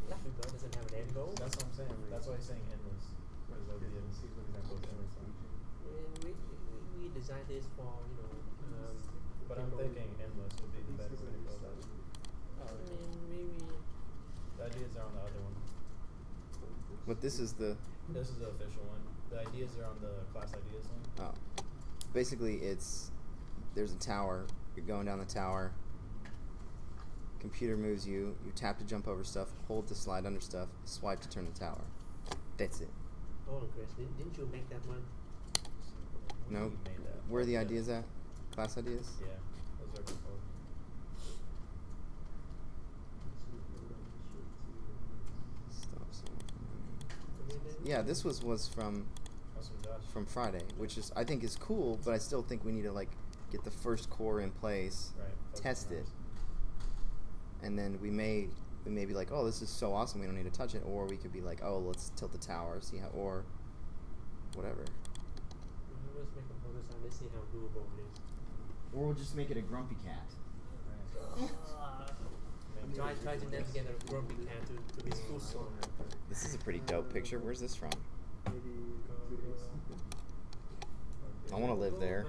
Flappy Bird doesn't have an end goal. That's what I'm saying. That's why he's saying endless. Because that would be an example of endless. We designed this for But I'm thinking endless would be the better way to go about it. I mean maybe. The ideas are on the other one. What this is the. This is the official one. The ideas are on the class ideas one. Oh, basically there's a tower. You're going down the tower. Computer moves you. You tap to jump over stuff. Hold to slide under stuff. Swipe to turn the tower. That's it. Hold on, Chris. Didn't you make that one? No. We made that. Where are the ideas at? class ideas. Yeah, those are good. Stop sign. Yeah, this was from That's from Josh. from Friday, which is I think is cool, but I still think we need to like get the first core in place, Right. test it, and then we may be like, oh, this is so awesome, we don't need to touch it, or we could be like, oh, let's tilt the tower, see how, or whatever, Let's make a focus on. Let's see how doable it is. or we'll just make it a grumpy cat. Try to navigate a grumpy cat to his full soul. This is a pretty dope picture. Where's this from? I want to live there.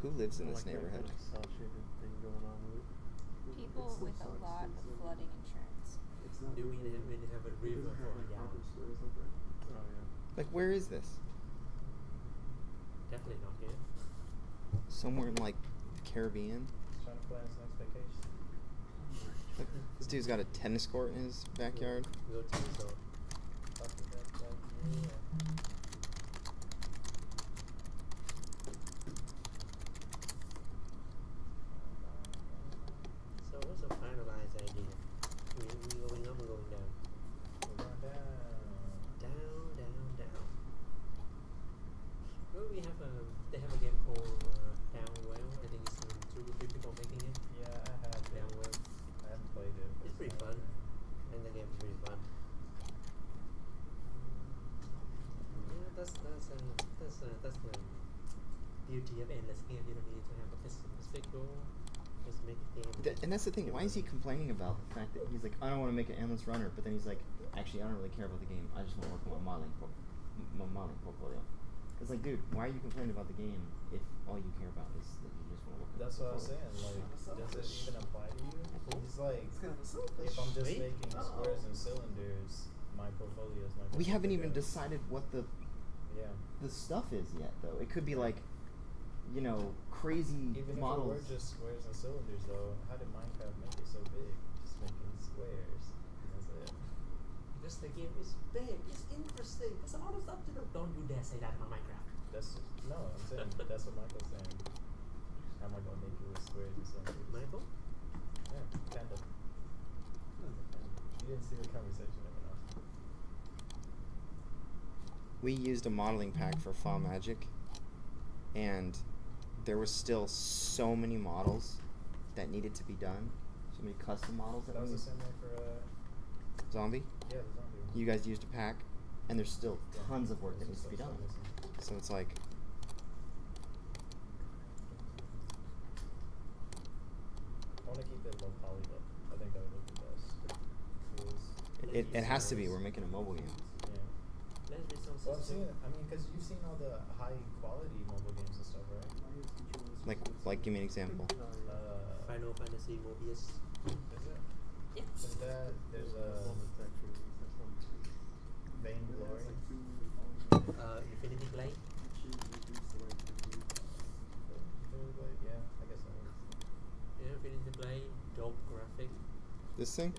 Who lives in this neighborhood? People with a lot of flooding insurance. Do we have a river for a yacht? Like, where is this? Definitely not here. Somewhere in like the Caribbean. Trying to plan his next vacation. Like, this dude's got a tennis court in his backyard. Go to resort. So what's a finalized idea? We going up or going down? We're going down. Down. Well, they have a game called Down Well. I think it's 2 or 3 people making it. Yeah, I have Down Well. I haven't played it. It's pretty fun. And the game is really fun. Yeah, that's the beauty of endless game. You don't need to have a specific goal. Just make a game. And that's the thing. Why is he complaining about the fact that he's like, I don't want to make an endless runner, but then he's like, actually, I don't really care about the game. I just want to work on my modeling portfolio. It's like, dude, why are you complaining about the game if all you care about is that you just want to work on That's the what I was portfolio? saying. Like, does it even apply to you? He's like, if I'm just making squares and cylinders, my portfolio is my portfolio. We haven't even decided what the Yeah. stuff is yet, though. It could be like, you know, crazy Even models. if it were just squares and cylinders, though, how did Minecraft make it so big? Just making squares. That's it. Because the game is big, it's interesting, there's a lot of stuff to do. Don't you dare say that about Minecraft. That's just, no, I'm saying that's what Michael's saying. How am I gonna make it with squares and cylinders? Michael? Yeah, kind of. You didn't see the conversation enough. We used a modeling pack for Fall Magic, and there was still so many models that needed to be done. So many custom models that That was we the same way for Zombie. yeah, the zombie one. You guys used a pack, and there's still Yeah. tons of work that There's needs to be still done. stuff missing. So it's like, I want to keep it low poly though. I think that would look the best. it has to be. We're making a mobile game. Yeah. Less resources. Well, I'm seeing. I mean, because you've seen all the high quality mobile games and stuff, right? Like, give me an example. Final Fantasy Mobius. Is it? Yeah. Is that there's a Vainglory? Infinity Blade. Yeah, I guess that works. Yeah, Infinity Blade. Dope graphic. This thing?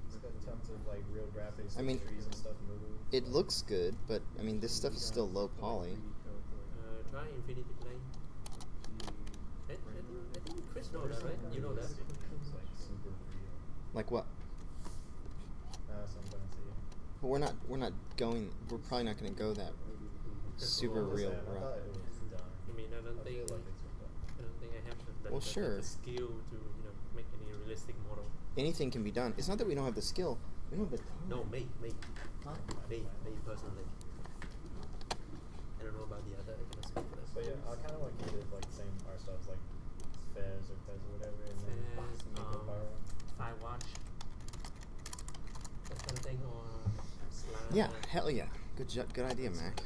It's got tons of like real graphics. I mean, trees and stuff move. It looks good, but I mean, this stuff is still low poly. Try Infinity Blade. I think Chris knows that, right? You know that. It's like super real. Like what? So I'm gonna see it. But we're not going. We're probably not going to go that super real I route. thought it was done. I mean, I don't I think feel like it's done. I don't think I have the, Well, the, sure. the skill to make any realistic model. Anything can be done. It's not that we don't have the skill. We don't have the time. No, me Huh? personally. I don't know about the other. I cannot speak for that. But yeah, I kind of want to keep it like same art styles like Fez or whatever, and then Fez, make a power one. Firewatch. That kind of thing, or Slime. Yeah, hell yeah. Good idea, Mac.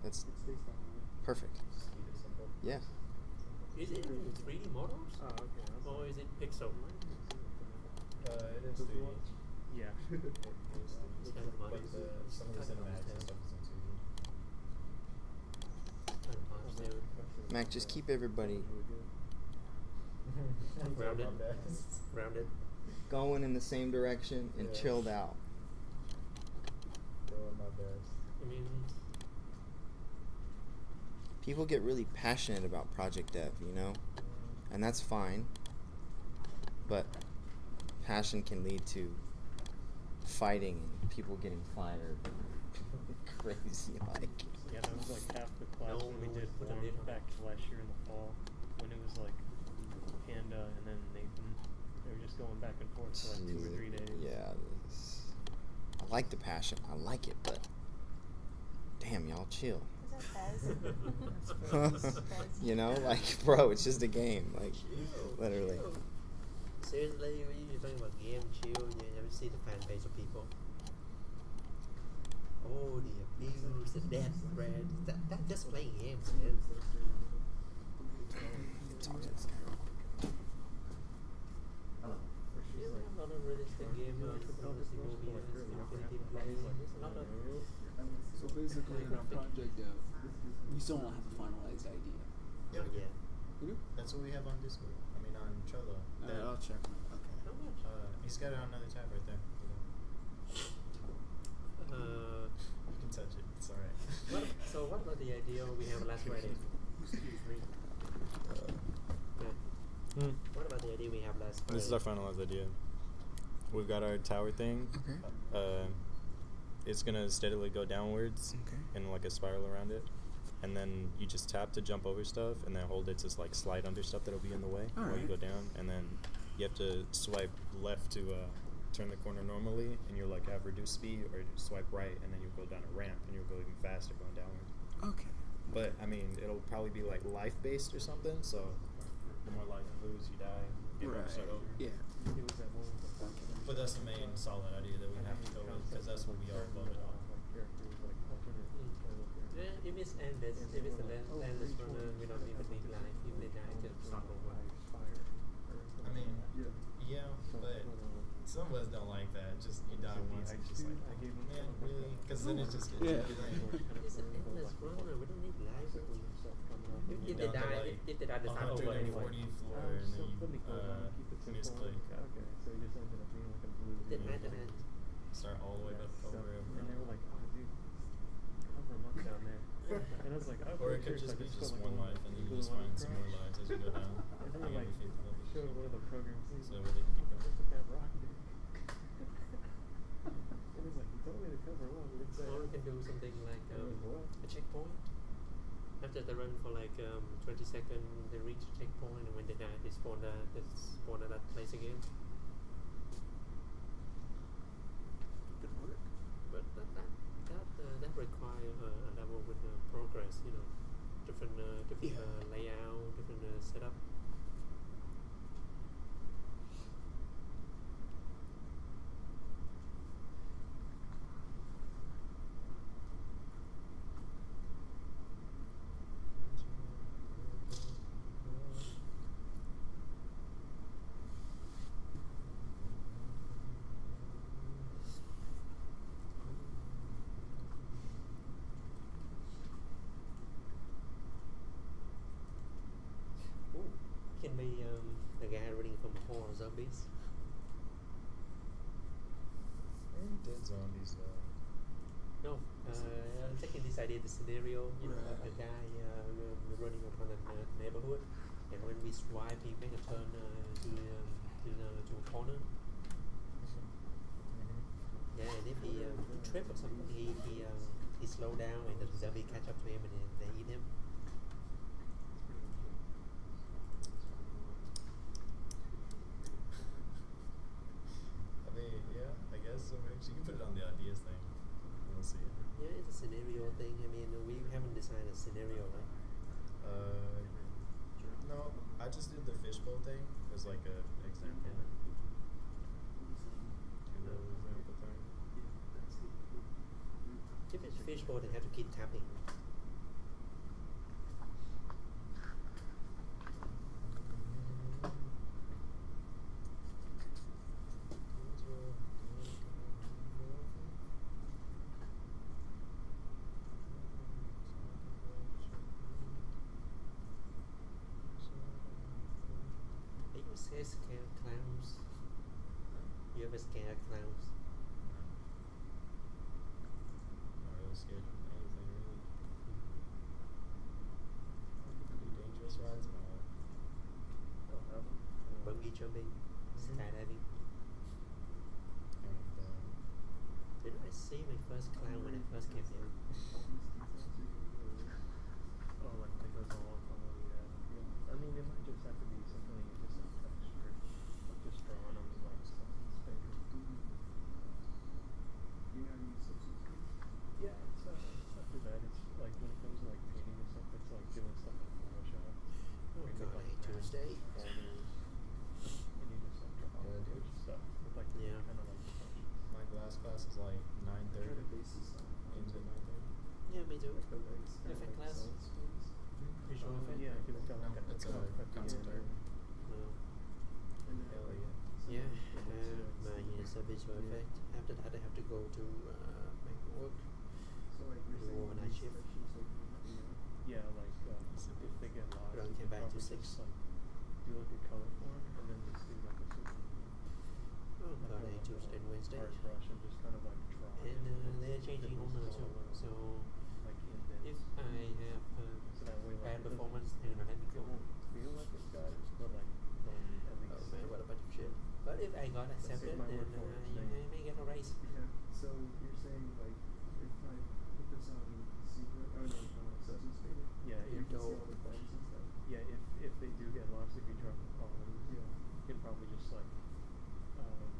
That's perfect. Just keep it simple. Yeah. Is it in 3D models? Oh, okay. Or is it pixel? It is 3D. Yeah. It is 3D. Kind of But models. some of the cinematics and stuff is in 2D. Kind of models, dude. Mac, just keep everybody. I'm doing Rounded. my best. Rounded. going in the same direction and Yeah. chilled out. Doing my best. I mean, People get really passionate about project dev, you know? And that's fine. But passion can lead to fighting and people getting fired. Crazy, like. Yeah, that was like half the class No, when we no, did put a Orient lid on back it. last year in the fall, when it was like Panda and then Nathan. They were just going back and forth for like 2 or 3 days. Yeah. I like the passion. I like it, but damn, y'all chill. Is that Fez? You know, like, bro, it's just a game. Like, literally. Seriously, when you're talking about game chill, you never see the fan base of people. Oh, the abuse, the death threats. That's just playing games, man. Talk to this guy real quick. Yeah, we have a lot of realistic game, fantasy movies, Infinity Blade. There's a lot of. So basically, in our project dev, we still don't have a finalized idea. Oh, yeah. We do? That's what we have on Discord. I mean, on Trello. I'll check. Okay. How much? He's got it on another tab right there. You can touch it. It's alright. So what about the idea we have last Friday? What about the idea we have last Friday? This is our finalized idea. We've got our tower thing. Okay. It's gonna steadily go downwards Okay. in like a spiral around it, and then you just tap to jump over stuff, and then hold it to like slide under stuff that'll be in the way while you Alright. go down, and then you have to swipe left to turn the corner normally, and you'll like have reduced speed, or swipe right, and then you'll go down a ramp, and you'll go even faster going downward. Okay. But I mean, it'll probably be like life based or something. So the more life you lose, you die. You have to start over. Yeah. It was that one with the fucking But that's the main solid idea that we have to go with, because that's what we are voted on. Yeah, if it's endless, if it's a endless runner, we don't even need life. If they die, just start over. I mean, yeah, but some of us don't like that. Just you die once, and just like, man, really? Because then it just gets Yeah. It's an endless runner. We don't need life. If they down to, die, like, if they die, they start over anyway. 140th floor, and then you misclick. Okay, so it just ended up being like a blue. Didn't matter, man. Start all the way up over And they were like, oh, dude, cover them up down there. And I was like, oh, Or it could just be just one life, and then you just find some more lives as you go down. And then You like, get a few showed one of the programs. So where they can keep going. Look at that rock, dude. It was like, he told me to cover one. We didn't say. Or we can do something like what? a checkpoint. After they run for like 20 seconds, they reach a checkpoint, and when they die, they spawn at that place again. Good work. But that require a level with progress, you know, different layout, different setup. Can be a guy running from horror zombies. Dead zombies, though. No, taking this idea, the scenario, you know, a guy running upon a neighborhood, and when we swipe, he make a turn to a corner. Yeah, and if he trip or something, he slow down, and the zombie catch up to him, and they eat him. I mean, yeah, I guess so. You can put it on the ideas thing. We'll see. Yeah, it's a scenario thing. I mean, we haven't designed a scenario, right? No, I just did the fishbowl thing as like a example. Example thing. If it's fishbowl, they have to keep tapping. It says clowns. You ever scare clowns? Not really scared of anything really. Pretty dangerous rides and all. Bungee jumping, skydiving. And Did I see my first clown when I first came here? Oh, like because all yeah. I mean, it might just have to be something just like texture, like just drawn on the like something's paper. Yeah, it's not too bad. It's like when it comes to like painting and stuff, it's like doing stuff in Photoshop. Oh where you god, make, I like, hate Tuesday. borders, and you just like draw Yeah, dude. stuff with like Yeah. kind of like the functions. my glass class is like 9:30 into 9:30. Yeah, me too. Different class. Visual effect. Yeah, because it's got like It's a concept art. No. Hell yeah. Yeah, mine is a visual effect. After that, I have to go to my work. Do overnight shift. Yeah, like if they get lost, But I you came can back to probably 6. just like do like a color form and then just do like a super Oh god, I hate Tuesday and Wednesday. art brush and just kind of like draw. And it. they're changing Different owner too. color, So like if indents. I have So that way, like, bad it doesn't- performance, they're gonna let me It go. won't feel like it's got it, but like they'll at least. Oh man, what a bunch of shit. But if I got accepted, my then word for it, I may get a raise. Yeah. So you're saying like if I put this on secret or no, Sesame Street, Yeah, you if can see all the bugs and stuff. yeah, if they do get lost, if you drop the columns, Yeah. you can probably just like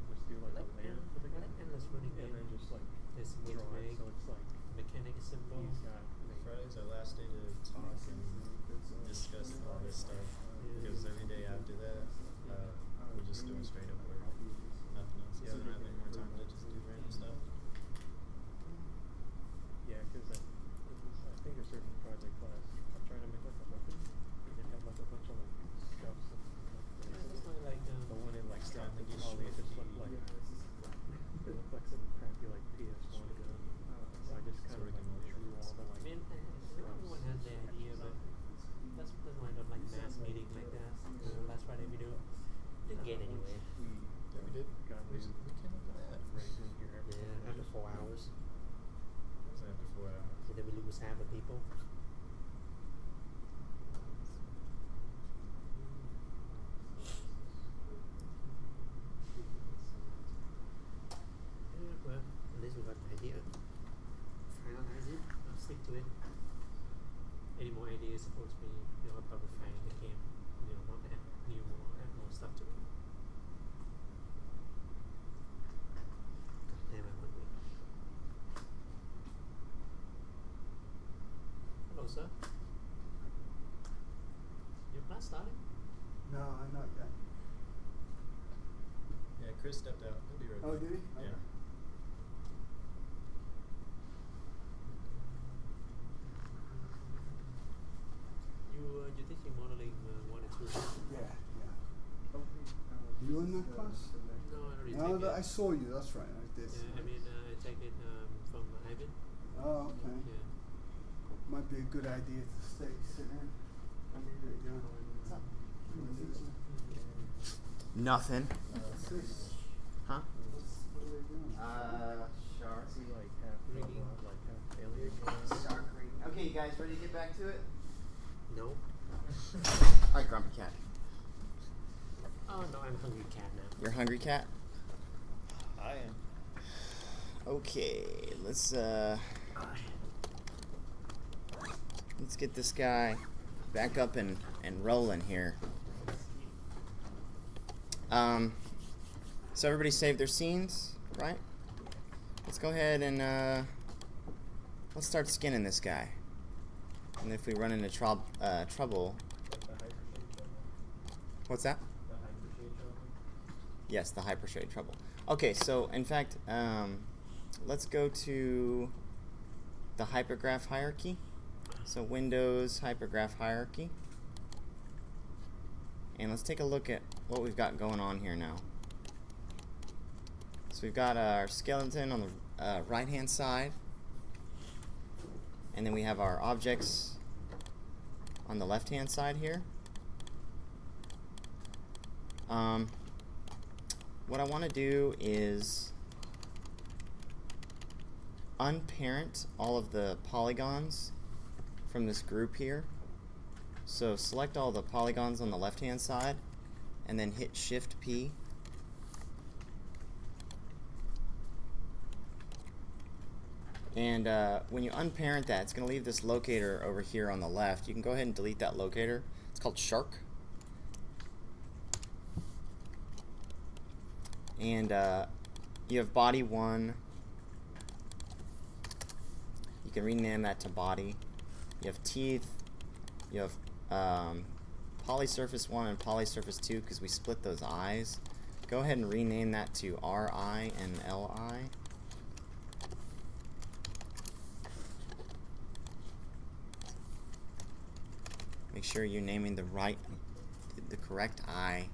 just do like a layer for the I guy, like endless running and then game. just like There's a way to draw it make so it's like mechanic symbol. he's got like, Friday's our last day to talk and discuss all this stuff. Because every day after that, we're just doing straight up work. Nothing else. Yeah. We don't have any more time to just do random stuff. yeah, because I think a certain project class, I'm trying to make like a weapon, and it had like a bunch of like scuffs and Yeah, that's like, not like but when it like Still dropped the think you poly, it should just be- looked like Yeah, it looked like some crappy like PS1 gun. So I just kind So of we can like drew all the I like. mean, everyone has their idea, but that's why I don't like mass meeting like that. Last Friday we do. Didn't get anywhere. Yeah, we did. Got We new came up with that. rigs in here. Yeah, after 4 hours. It was after 4 hours. So then we lose half the people. Yeah, well, at least we got an idea. Finalize it, I'll stick to it. Any more ideas supposed to be, I'll probably find the game, want to add more stuff to it. God damn, I'm hungry. Hello, sir. Your class starting? No, I'm not yet. Yeah, Chris stepped out. He'll be right Oh, back. did he? Yeah. Okay. You're teaching modeling 1 and 2? Yeah, yeah. You in that class? No, I already No, take it. I saw you. That's right. I did. Yeah, I mean, I take it from Ivan. Oh, okay. Yeah. Might be a good idea to sit in. What's up? Nothing. Huh? What are they doing? Shark. See like half Rigging. robot, like half alien. Shark rigging. Okay, you guys ready to get back to it? No. Alright, Grumpy Cat. Oh no, I'm hungry cat now. You're hungry, cat? I am. Okay, let's get this guy back up and rolling here. So everybody saved their scenes, right? Let's go ahead and let's start skinning this guy. And if we run into trouble, Like the hypershade trouble. what's that? The hypershade trouble. Yes, the hypershade trouble. Okay, so in fact, let's go to the hypergraph hierarchy. So Windows hypergraph hierarchy. And let's take a look at what we've got going on here now. So we've got our skeleton on the right hand side. And then we have our objects on the left hand side here. what I want to do is unparent all of the polygons from this group here. So select all the polygons on the left hand side and then hit Shift P. And when you unparent that, it's going to leave this locator over here on the left. You can go ahead and delete that locator. It's called Shark. And you have body 1. You can rename that to body. You have teeth. You have polysurface 1 and polysurface 2 because we split those eyes. Go ahead and rename that to RI and LI. Make sure you're naming the correct eye.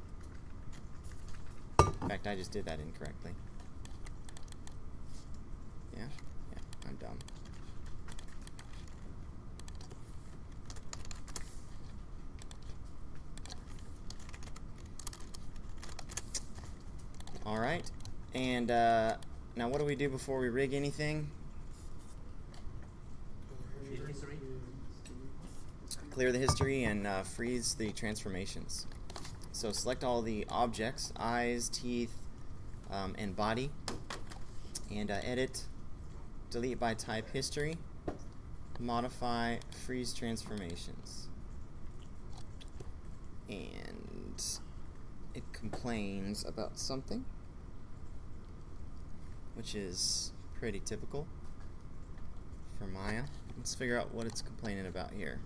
In fact, I just did that incorrectly. Yeah, I'm dumb. All right, and now what do we do before we rig anything? Clear the history and freeze the transformations. So select all the objects, eyes, teeth, and body, and edit, delete by type history, modify, freeze transformations. And it complains about something, which is pretty typical for Maya. Let's figure out what it's complaining about here.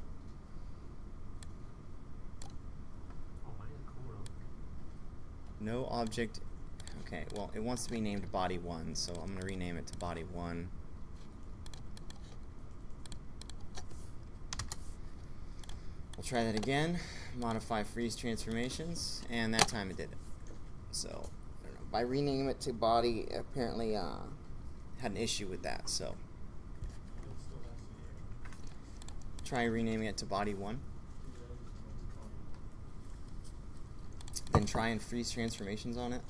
No object. Okay, well, it wants to be named body 1, so I'm going to rename it to body 1. We'll try that again. Modify freeze transformations, and that time it did it. So, I don't know, by renaming it to body, apparently had an issue with that. So, try renaming it to body 1. Then try and freeze transformations on it.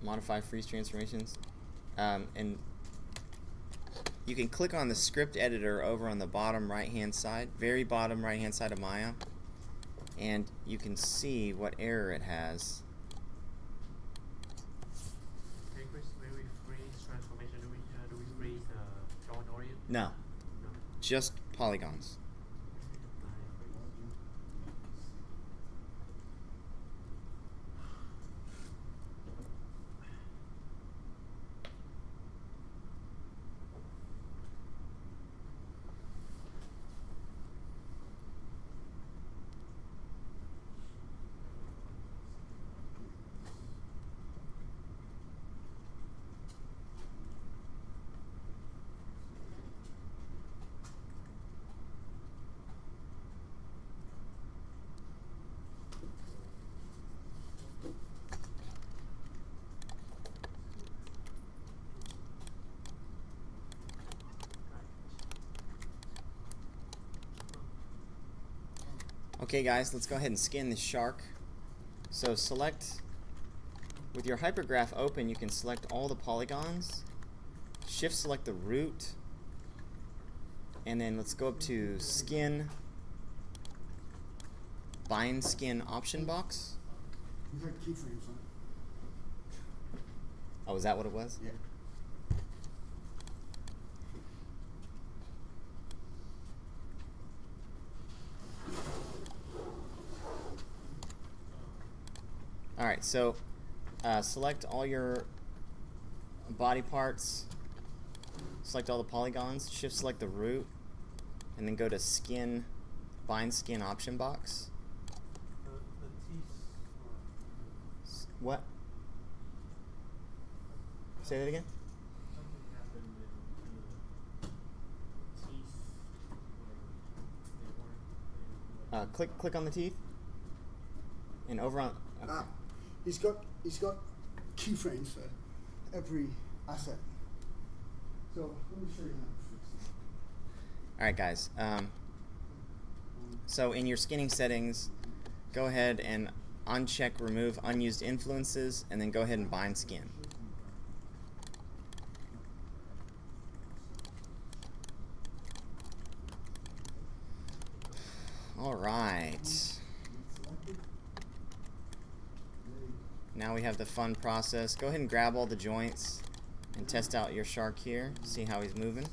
Modify freeze transformations. And you can click on the script editor over on the bottom right hand side, very bottom right hand side of Maya, and you can see what error it has. Hey Chris, when we freeze transformation, do we freeze draw and orient? No. No. Just polygons. Okay guys, let's go ahead and skin this shark. So select, with your hypergraph open, you can select all the polygons, shift select the root, and then let's go up to skin, bind skin option box. You had keyframes on it. Oh, is that what it was? Yeah. Alright, so select all your body parts, select all the polygons, shift select the root, and then go to skin, bind skin option box. The teeth. What? Say that again? Something happened in the teeth where they weren't. Click on the teeth, and over on. Okay. He's got keyframes for every asset. So let me show you how to fix it. Alright guys, so in your skinning settings, go ahead and uncheck remove unused influences, and then go ahead and bind skin. All right. Now we have the fun process. Go ahead and grab all the joints and test out your shark here. See how he's moving.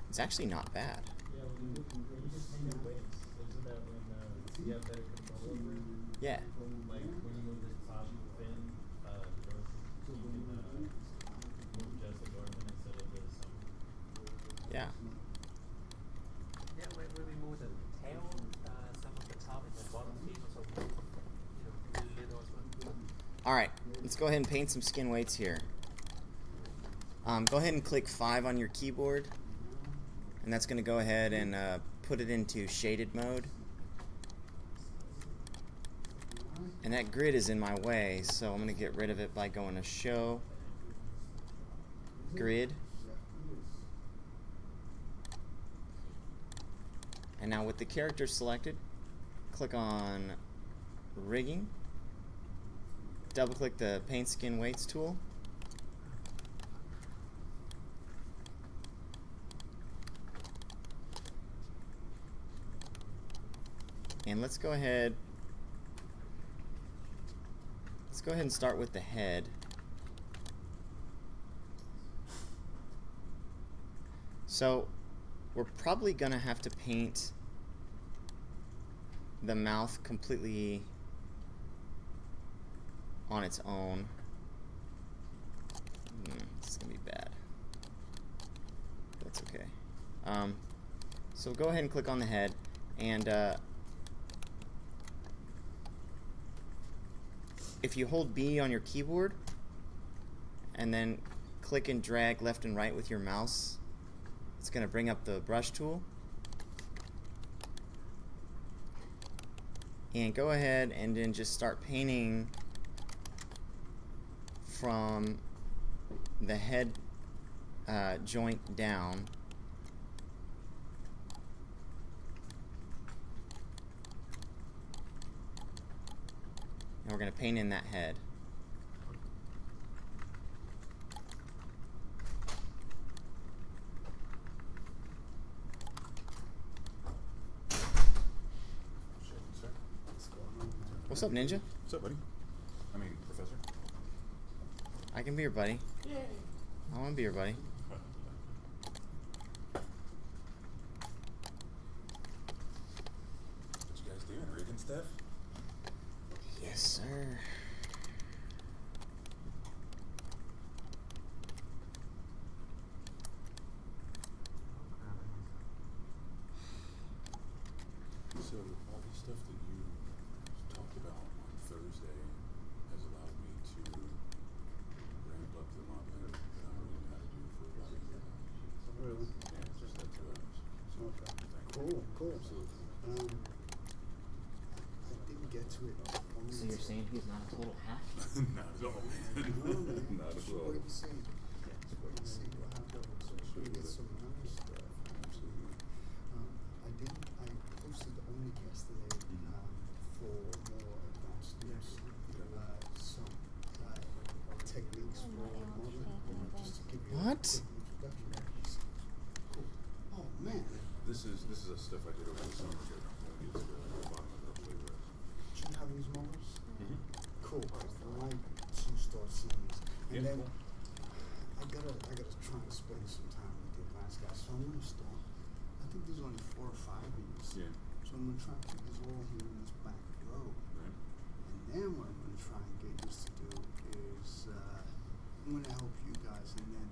It's actually not bad. Yeah, when you just hang your weights, isn't that when you have better control over it? Yeah. Like when you move the top fin, you can move just the Dorsal Fin instead of the summer. Yeah. Yeah, when we move the tail, some of the top and the bottom fin also, little as well. All right, let's go ahead and paint some skin weights here. Go ahead and click 5 on your keyboard, and that's going to go ahead and put it into shaded mode. And that grid is in my way, so I'm going to get rid of it by going to Show, Grid. And now with the character selected, click on Rigging, double click the Paint Skin Weights tool, and let's go ahead and start with the head. So we're probably gonna have to paint the mouth completely on its own. This is gonna be bad. That's okay. So go ahead and click on the head, and if you hold B on your keyboard and then click and drag left and right with your mouse, it's going to bring up the brush tool. And go ahead and then just start painting from the head joint down. And we're going to paint in that head. What's up, Ninja? What's up, buddy? I mean, Professor. I can be your buddy. Yay. I want to be your buddy. What you guys doing? Rigging stuff? Yes, sir. So, all the stuff that you talked about on Thursday has allowed me to ramp up the amount that I already knew how to do for about a year. Really? Yeah, it's just like 2 hours. So, Okay. thank you. Cool, cool. Absolutely. I didn't get to it. So you're saying he's not a total hack? Not at all. No, man. Not at Just all. wait and see. Just wait and see what happens. We get some nice stuff. Absolutely. I posted only yesterday for more advanced use. Some techniques for modeling, just to give you What? a quick introduction. Cool. Oh man. This is stuff I did over the summer. I'll get to the bottom of it. I'll show you the rest. Do you have these models? Mm-hmm. Cool. I like to start seeing these. And Yeah, then cool. I gotta try and spend some time with the advanced guys. So I'm gonna start. I think there's only 4 or 5 of these. Yeah. So I'm gonna try and put this all here in this back row. Right. And then what I'm gonna try and get used to do is I'm gonna help you guys, and then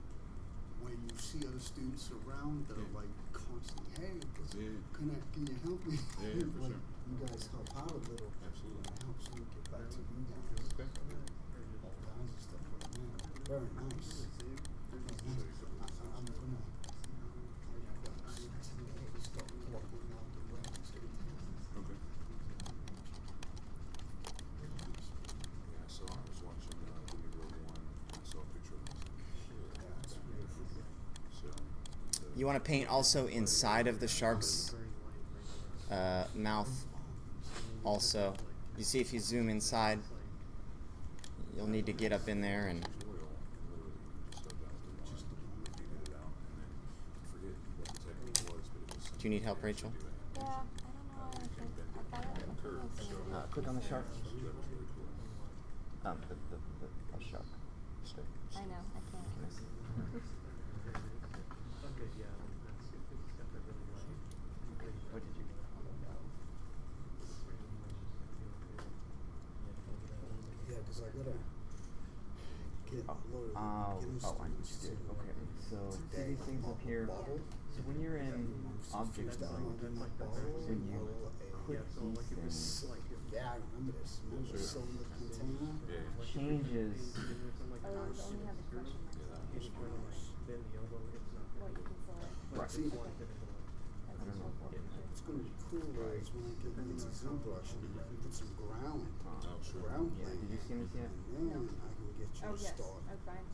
when you see other students around that are like constantly, hey, can you help me? Yeah, for like, sure. you guys help out a little. Absolutely. And it helps me get back to you guys. Okay. All kinds of stuff right now. Very nice. Very nice. I'm gonna start plucking out the ranks. Okay. Yeah, so I was You want to paint also inside of the shark's mouth. Also, you see if you zoom inside, you'll need to get up in there and. Do you need help, Rachel? Yeah, I don't know. I thought it Click on the shark. The shark. Straight. I know. I can't. Okay, yeah, that's it's stuff I really like. What did you Yeah, because I gotta get a load of I understood. Okay, so see these things up here. So when you're in object zone, when you click these things, yeah, I remember this. Remember the cylinder container? changes. Only have the question marks. then the elbow it's not What you can select. Right. See, I don't know what. it's going to be cool is when I get into ZBrush and I put some ground, ground Yeah, plane, did you see this yet? and then I can get you Oh, to yes. start I found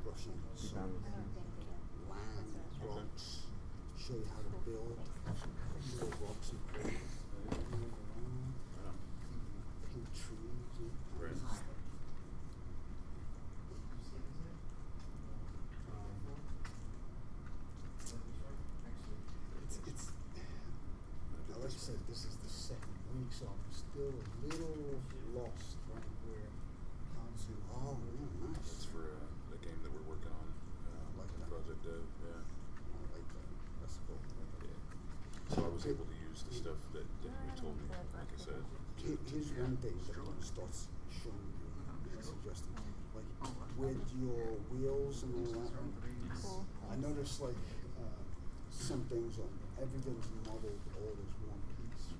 brushing You found this? I don't think it yet. land, rocks, show you how to build rocks and paint trees and Right. It's now, like I said, this is the second week, so I'm still a little lost right where how to. Oh, yeah, nice. That's for a game that we're working on, Like that. Project Dev. Yeah. I like that. That's cool. Yeah. So I was able to use the stuff that you told me, like I said. Here's one thing that I'm going to start showing you and suggesting. Like, with your wheels and all that, Cool. I noticed, like, some things on everything's modeled all as one piece.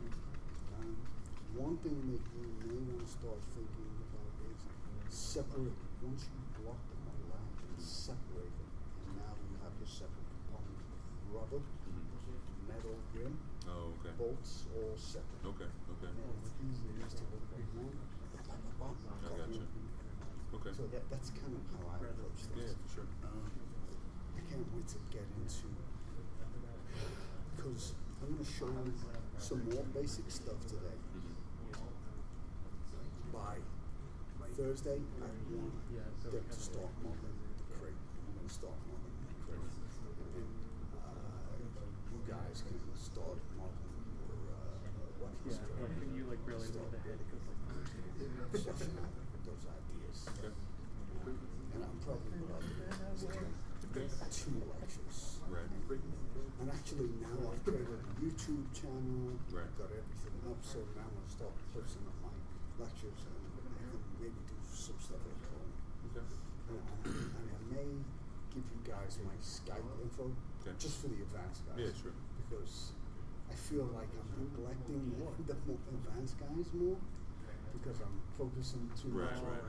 One thing that you may want to start thinking about is separate. Once you block the model out and separate it, and now you have your separate components: rubber, metal rim, bolts, all separate. Okay. And it's easy just to look at one. I gotcha. Okay. So that's kind of how I approach things. Yeah, for sure. I can't wait to get into, because I'm going to show you some more basic stuff today. By Thursday, I want them to start modeling the crate. I'm going to start modeling the crate. And you guys can start modeling your weapons. you like really know the head because Fleshing out those ideas. And I'm probably about to do 2 lectures. Right. And actually now I've created a YouTube channel, Right. got everything up, so now I'm going to start posting up my lectures and maybe do some stuff at home. Okay. And I may give you guys my Skype info, just for the advanced guys. Yeah, sure. Because I feel like I'm neglecting the more advanced guys more, because I'm focusing too much on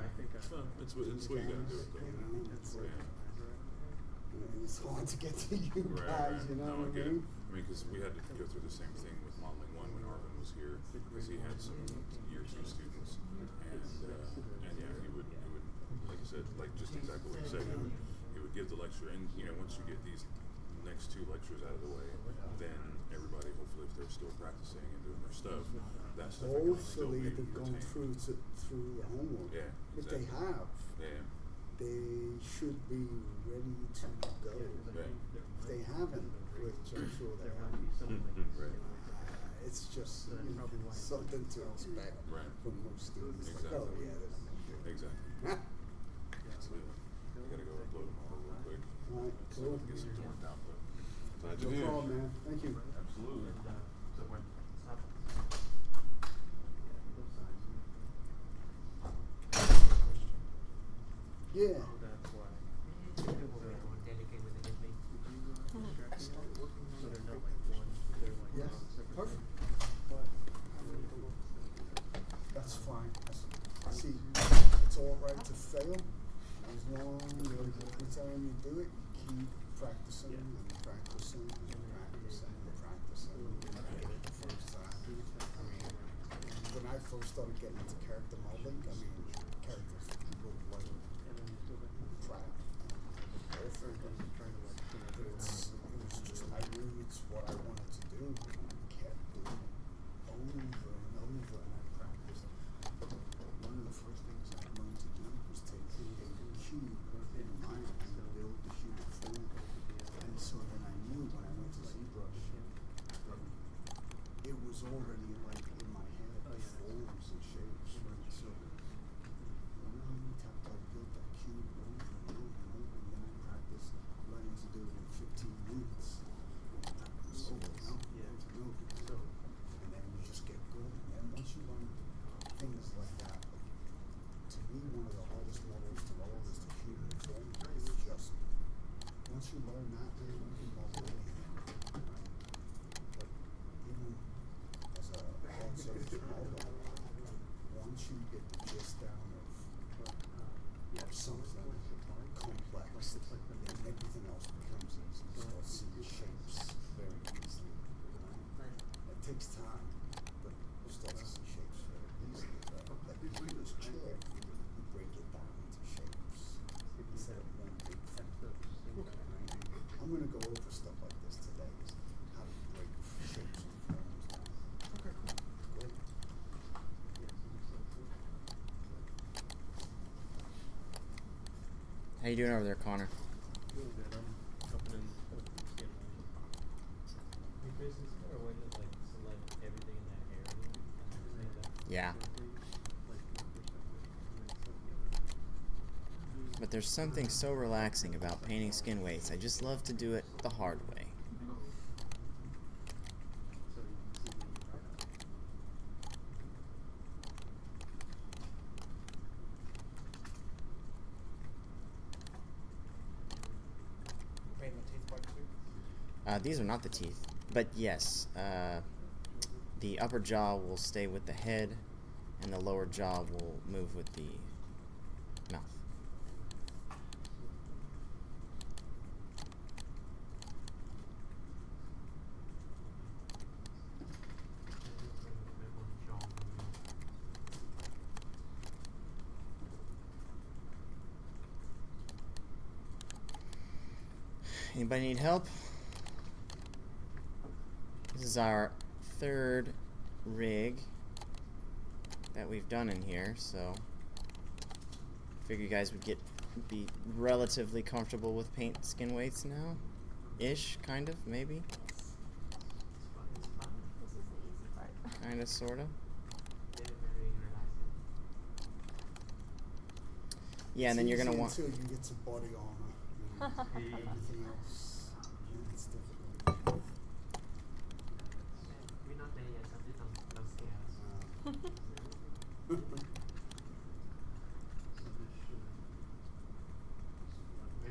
It's what you gotta do. It's hard to get to you guys, you know what I mean? I mean, because we had to go through the same thing with Modeling 1 when Arvin was here, because he had some year 2 students, and yeah, he would, like I said, like just exactly what you said, he would give the lecture, and once you get these next 2 lectures out of the way, then everybody, hopefully, if they're still practicing and doing their stuff, that stuff can still be Hopefully they've gone retained. through the homework. Yeah, If they have, they should be ready to go. If they haven't, which I'm sure they haven't, it's just something to expect from most students. Exactly. Like, oh yeah, they're not gonna do it. Exactly. So, I gotta go upload a model real quick. Alright, So cool. I can get something worked out, but glad No you're here. problem, man. Thank you. Absolutely. Yeah. that's why. Delicate with the headlight. So they're not like one, they're like Yes. separate. Perfect. That's fine. See, it's all right to fail as long as every time you do it, keep practicing and practicing and practicing and practicing. You're not gonna get it the first time. I mean, when I first started getting into character modeling, characters people like crap. It was just happening, you can model anything, right? But even as a hard surface modeler, once you get the gist down of something complex, then everything else becomes easy. You start seeing shapes very easily, right? It takes time, but you start to see shapes very easily. Like this chair, you break it down into shapes instead of one big thing. Right? I'm going to go over stuff like this today, is how to break shapes and forms down. Okay, cool. Great. How you doing over there, Connor? Really good. I'm helping in skin line. Hey Chris, is there a way to like select everything in that area and just make that? Yeah. But there's something so relaxing about painting skin weights. I just love to do it the hard way. Painting the teeth part too? These are not the teeth, but yes, the upper jaw will stay with the head, and the lower jaw will move with the mouth. Anybody need help? This is our third rig that we've done in here, so figure you guys would be relatively comfortable with paint skin weights now, ish, kind of, maybe, This is the easy part. kind of, sort of. Yeah, and then you're gonna easy want. until you get to body armor and everything else. Yeah, it's difficult. We're not there yet, so please don't scare us.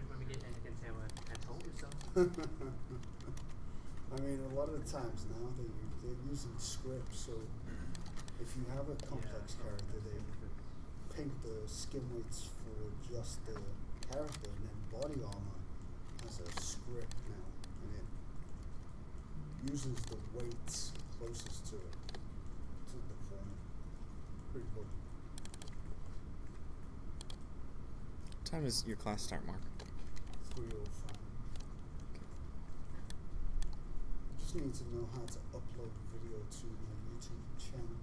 When we get there, you can tell I told you so. I mean, a lot of the times now they're using scripts, so if you have a complex character, they paint the skin weights for just the character, and then body armor has a script now, and it uses the weights closest to it to the form. Pretty cool. What time does your class start, Mark? 3:05. I just need to know how to upload video to my YouTube channel.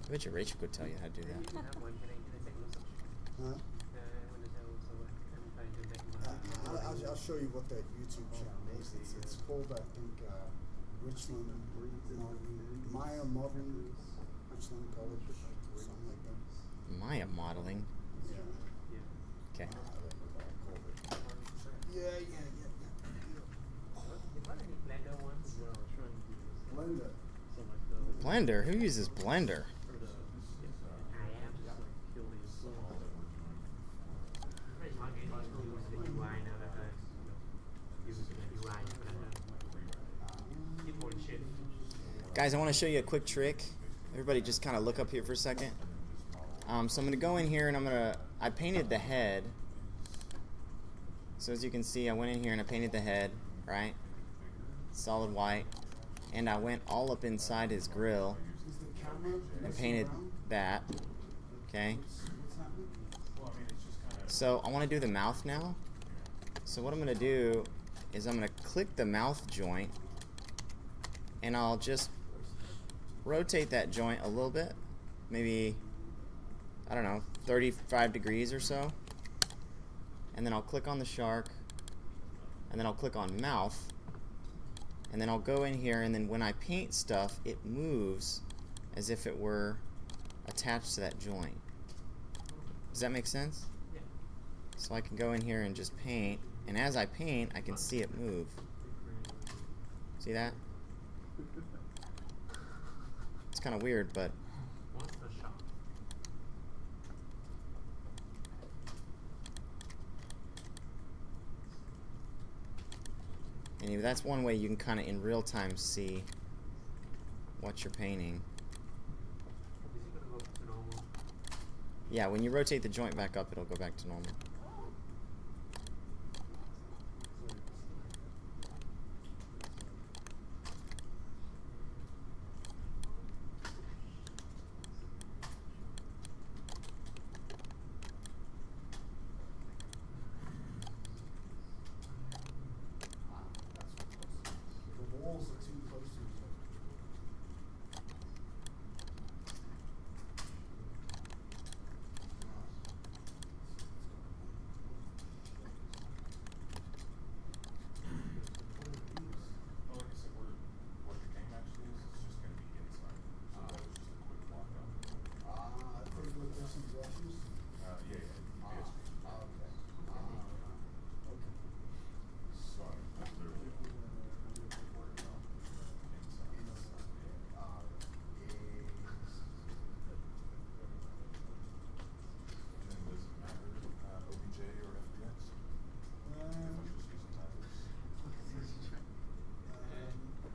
I bet you Rachel could tell you how to do that. Can I take a look? Huh? I want to tell, so I'm trying to make my. I'll show you what that YouTube channel is. It's called, I think, Richland Modeling, Maya Modeling, Richland College, something like that. Maya modeling. Yeah. Okay. Yeah. You got any Blender ones? Well, I was trying to do this. Blender. So like the Blender? Who uses Blender? for the I am. just like kill these Very smart game. Use the UI now that I use the UI Blender. Keyboard shift. Guys, I want to show you a quick trick. Everybody just kind of look up here for a second. So I'm going to go in here and I painted the head. So as you can see, I went in here and I painted the head, right? Solid white. And I went all up inside his grill and painted that, okay? So I want to do the mouth now. So what I'm going to do is I'm going to click the mouth joint and I'll just rotate that joint a little bit, maybe, I don't know, 35 degrees or so. And then I'll click on the shark, and then I'll click on mouth, and then I'll go in here, and then when I paint stuff, it moves as if it were attached to that joint. Does that make sense? Yeah. So I can go in here and just paint, and as I paint, I can see it move. See that? It's kind of weird, but What's the shot? And that's one way you can kind of in real time see what you're painting. Is it gonna go back to normal? Yeah, when you rotate the joint back up, it'll go back to normal. The walls are too close to each other. Well, like I said, what the game actually is just going to be inside. So that was just a quick walkout. I think there's some brushes. Yeah, UPS. Okay. Okay. So I literally worked on inside. And does it matter OBJ or FBX? If I'm just using letters.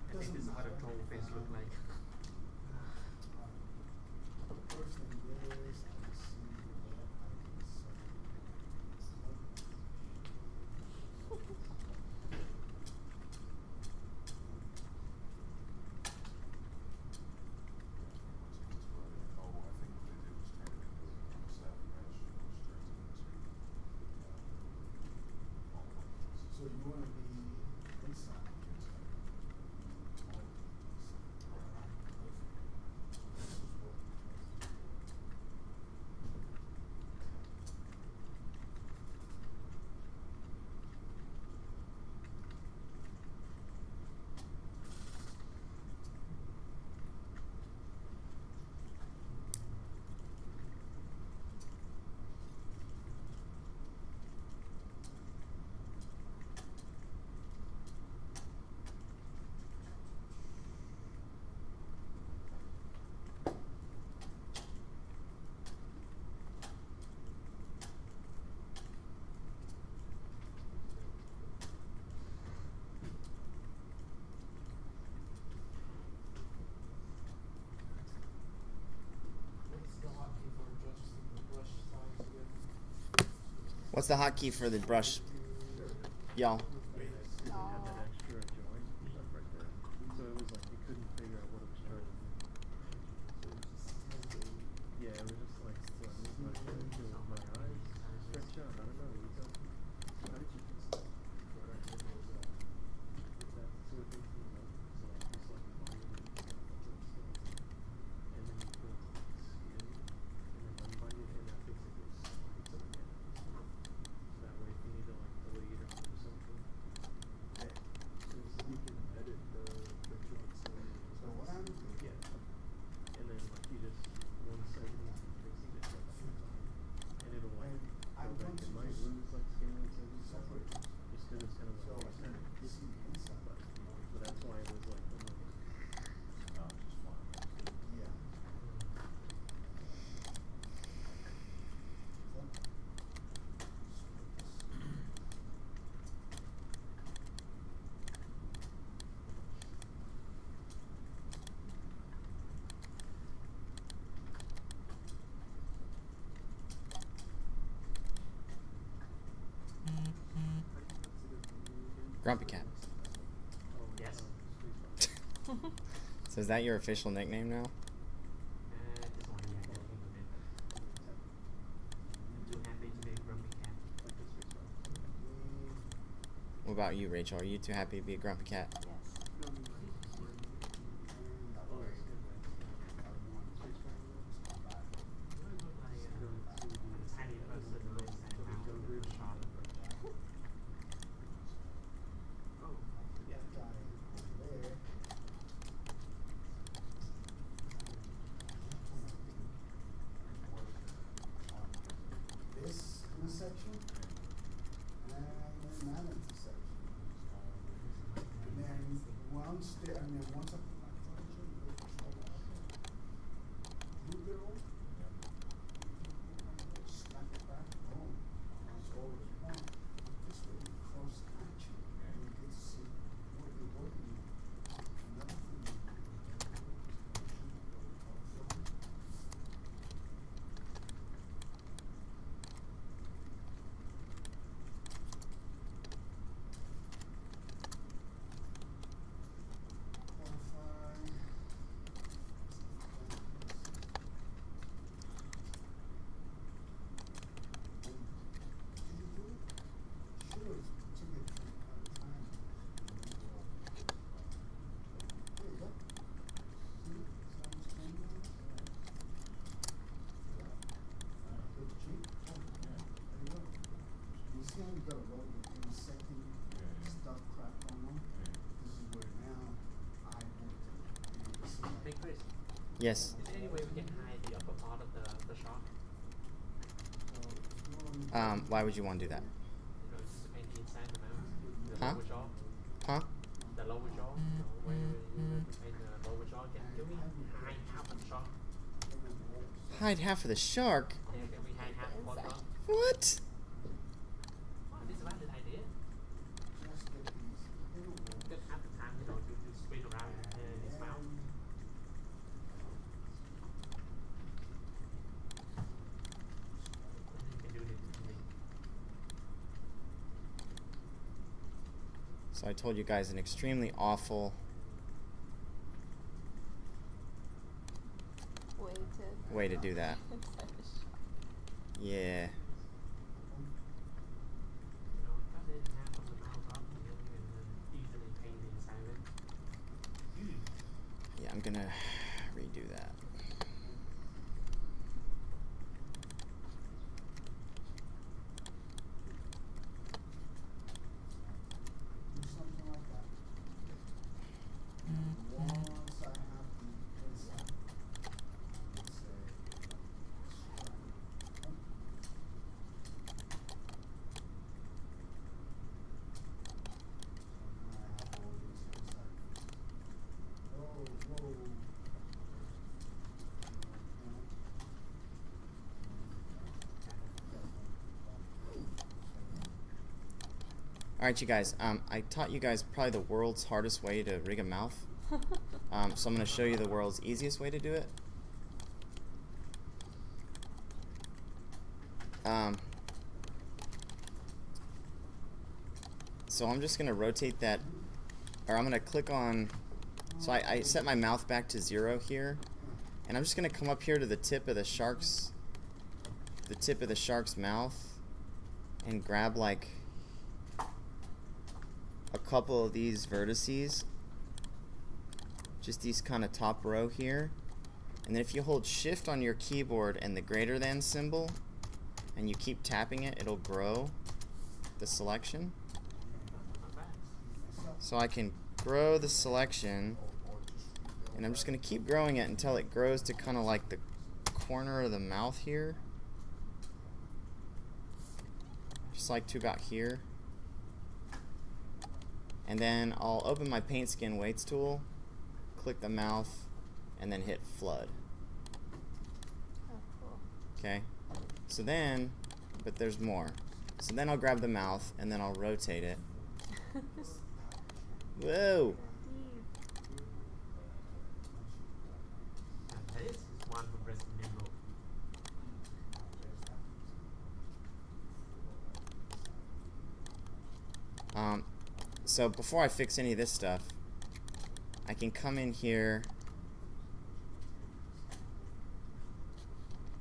I think this is what a troll face look like. First thing is, I see what I can say. Oh, I think what they did was turn it into a savvy mesh, which turns it into all the So you want to be inside. What's the hotkey for the brush, y'all? They had that extra joint stuff right there. So it was like, it couldn't figure out what it was trying to do. Yeah, it was just like, what, my eyes stretch out, I don't know, you tell me. How did you fix that? That's what things you know. So like, just like binding and then you put skin, and then unbind it, and that basically slides it again. So that way if you need to like delete or do something. So you can edit the joints. So what I'm doing? Yeah. And then like you just one second fix it like a few times. And it'll like I'm go back. going It to might just lose like skin when it's in separate. just because it's kind of So like I can see the inside. but that's why it was like almost No, just fine. Yeah. Grumpy Cat. Yes. So is that your official nickname now? Just one, yeah, I gotta think of it. I'm too happy to be a grumpy cat. What about you, Rachel? Are you too happy to be a grumpy cat? Yes. Tiny person with a sharp. Oh, yeah, guy there. This intersection and then that intersection. And then once I put my furniture, you go control that. Move it over. Smack it back, boom. That's all it's one. This way you cross action and you get to see Yes. Is there any way we can hide the upper part of the shark? Why would you want to do that? You know, just to paint the inside of the mouth. The Huh? lower jaw. Huh? The lower jaw. You know, where you paint the lower jaw. Can we hide half of the shark? Hide half of the shark? Yeah, can we hide half of one jaw? What? Oh, this is a valid idea. Just half the time, you know, to spin around his mouth. You can do this to me. So I told you guys an extremely awful way to do that. Yeah. Yeah, I'm gonna redo that. Do something like that. Once I have the inside, let's say, Alright, you guys, I taught you guys probably the world's hardest way to rig a mouth. So I'm going to show you the world's easiest way to do it. So I'm just going to rotate that, or I'm going to click on, so I set my mouth back to 0 here, and I'm just going to come up here to the tip of the shark's mouth and grab like a couple of these vertices, just these kind of top row here, and then if you hold shift on your keyboard and the greater than symbol and you keep tapping it, it'll grow the selection. So I can grow the selection, and I'm just going to keep growing it until it grows to kind of like the corner of the mouth here, just like to about here. And then I'll open my paint skin weights tool, click the mouth, and then hit flood. Oh, cool. Okay, so then, but there's more. So then I'll grab the mouth and then I'll rotate it. Whoa! This is one from Resident Evil. So before I fix any of this stuff, I can come in here,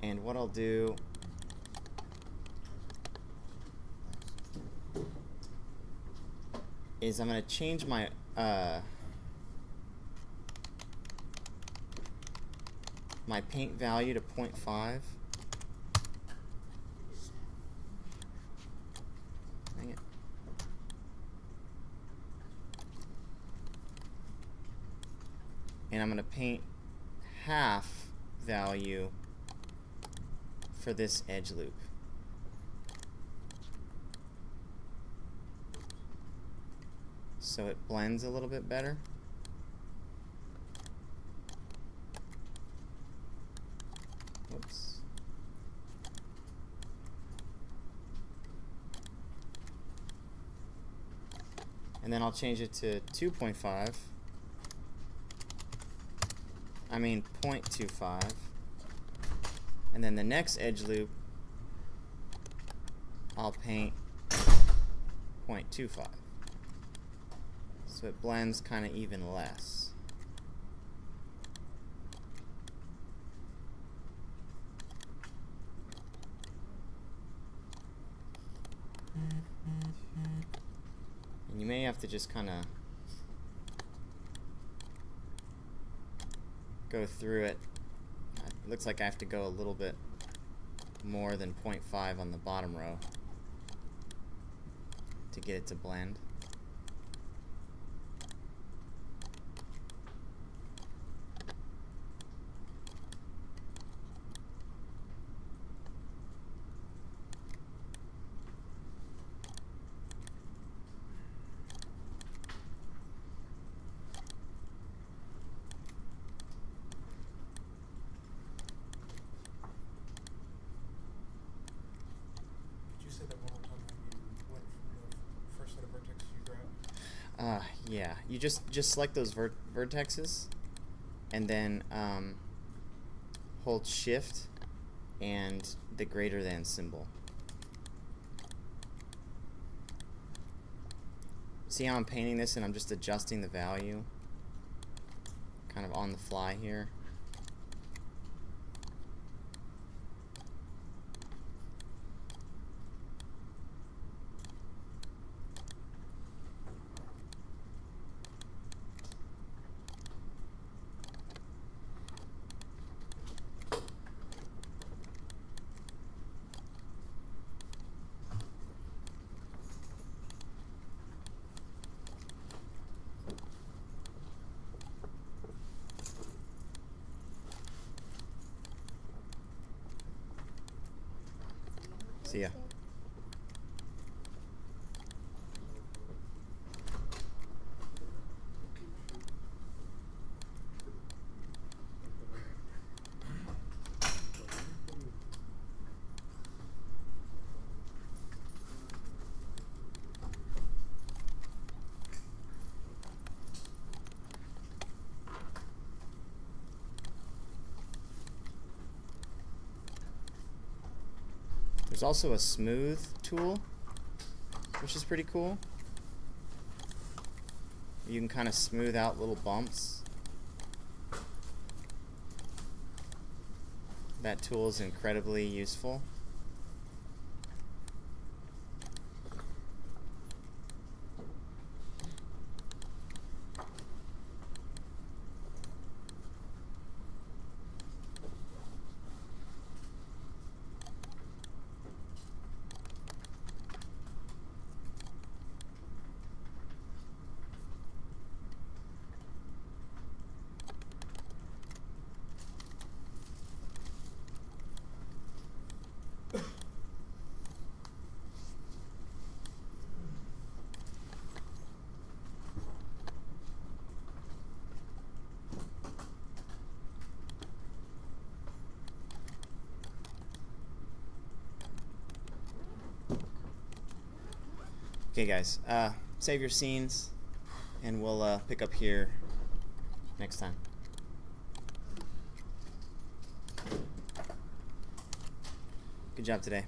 and what I'll do is I'm going to change my my paint value to 0.5. Dang it. And I'm going to paint half value for this edge loop. So it blends a little bit better. Whoops. And then I'll change it to 2.5. I mean 0.25. And then the next edge loop, I'll paint 0.25. So it blends kind of even less. And you may have to just kind of go through it. It looks like I have to go a little bit more than 0.5 on the bottom row to get it to blend. Yeah, you just select those vertexes, and then hold shift and the greater than symbol. See how I'm painting this and I'm just adjusting the value kind of on the fly here. See ya. There's also a smooth tool, which is pretty cool. You can kind of smooth out little bumps. That tool is incredibly useful. Okay guys, save your scenes and we'll pick up here next time. Good job today.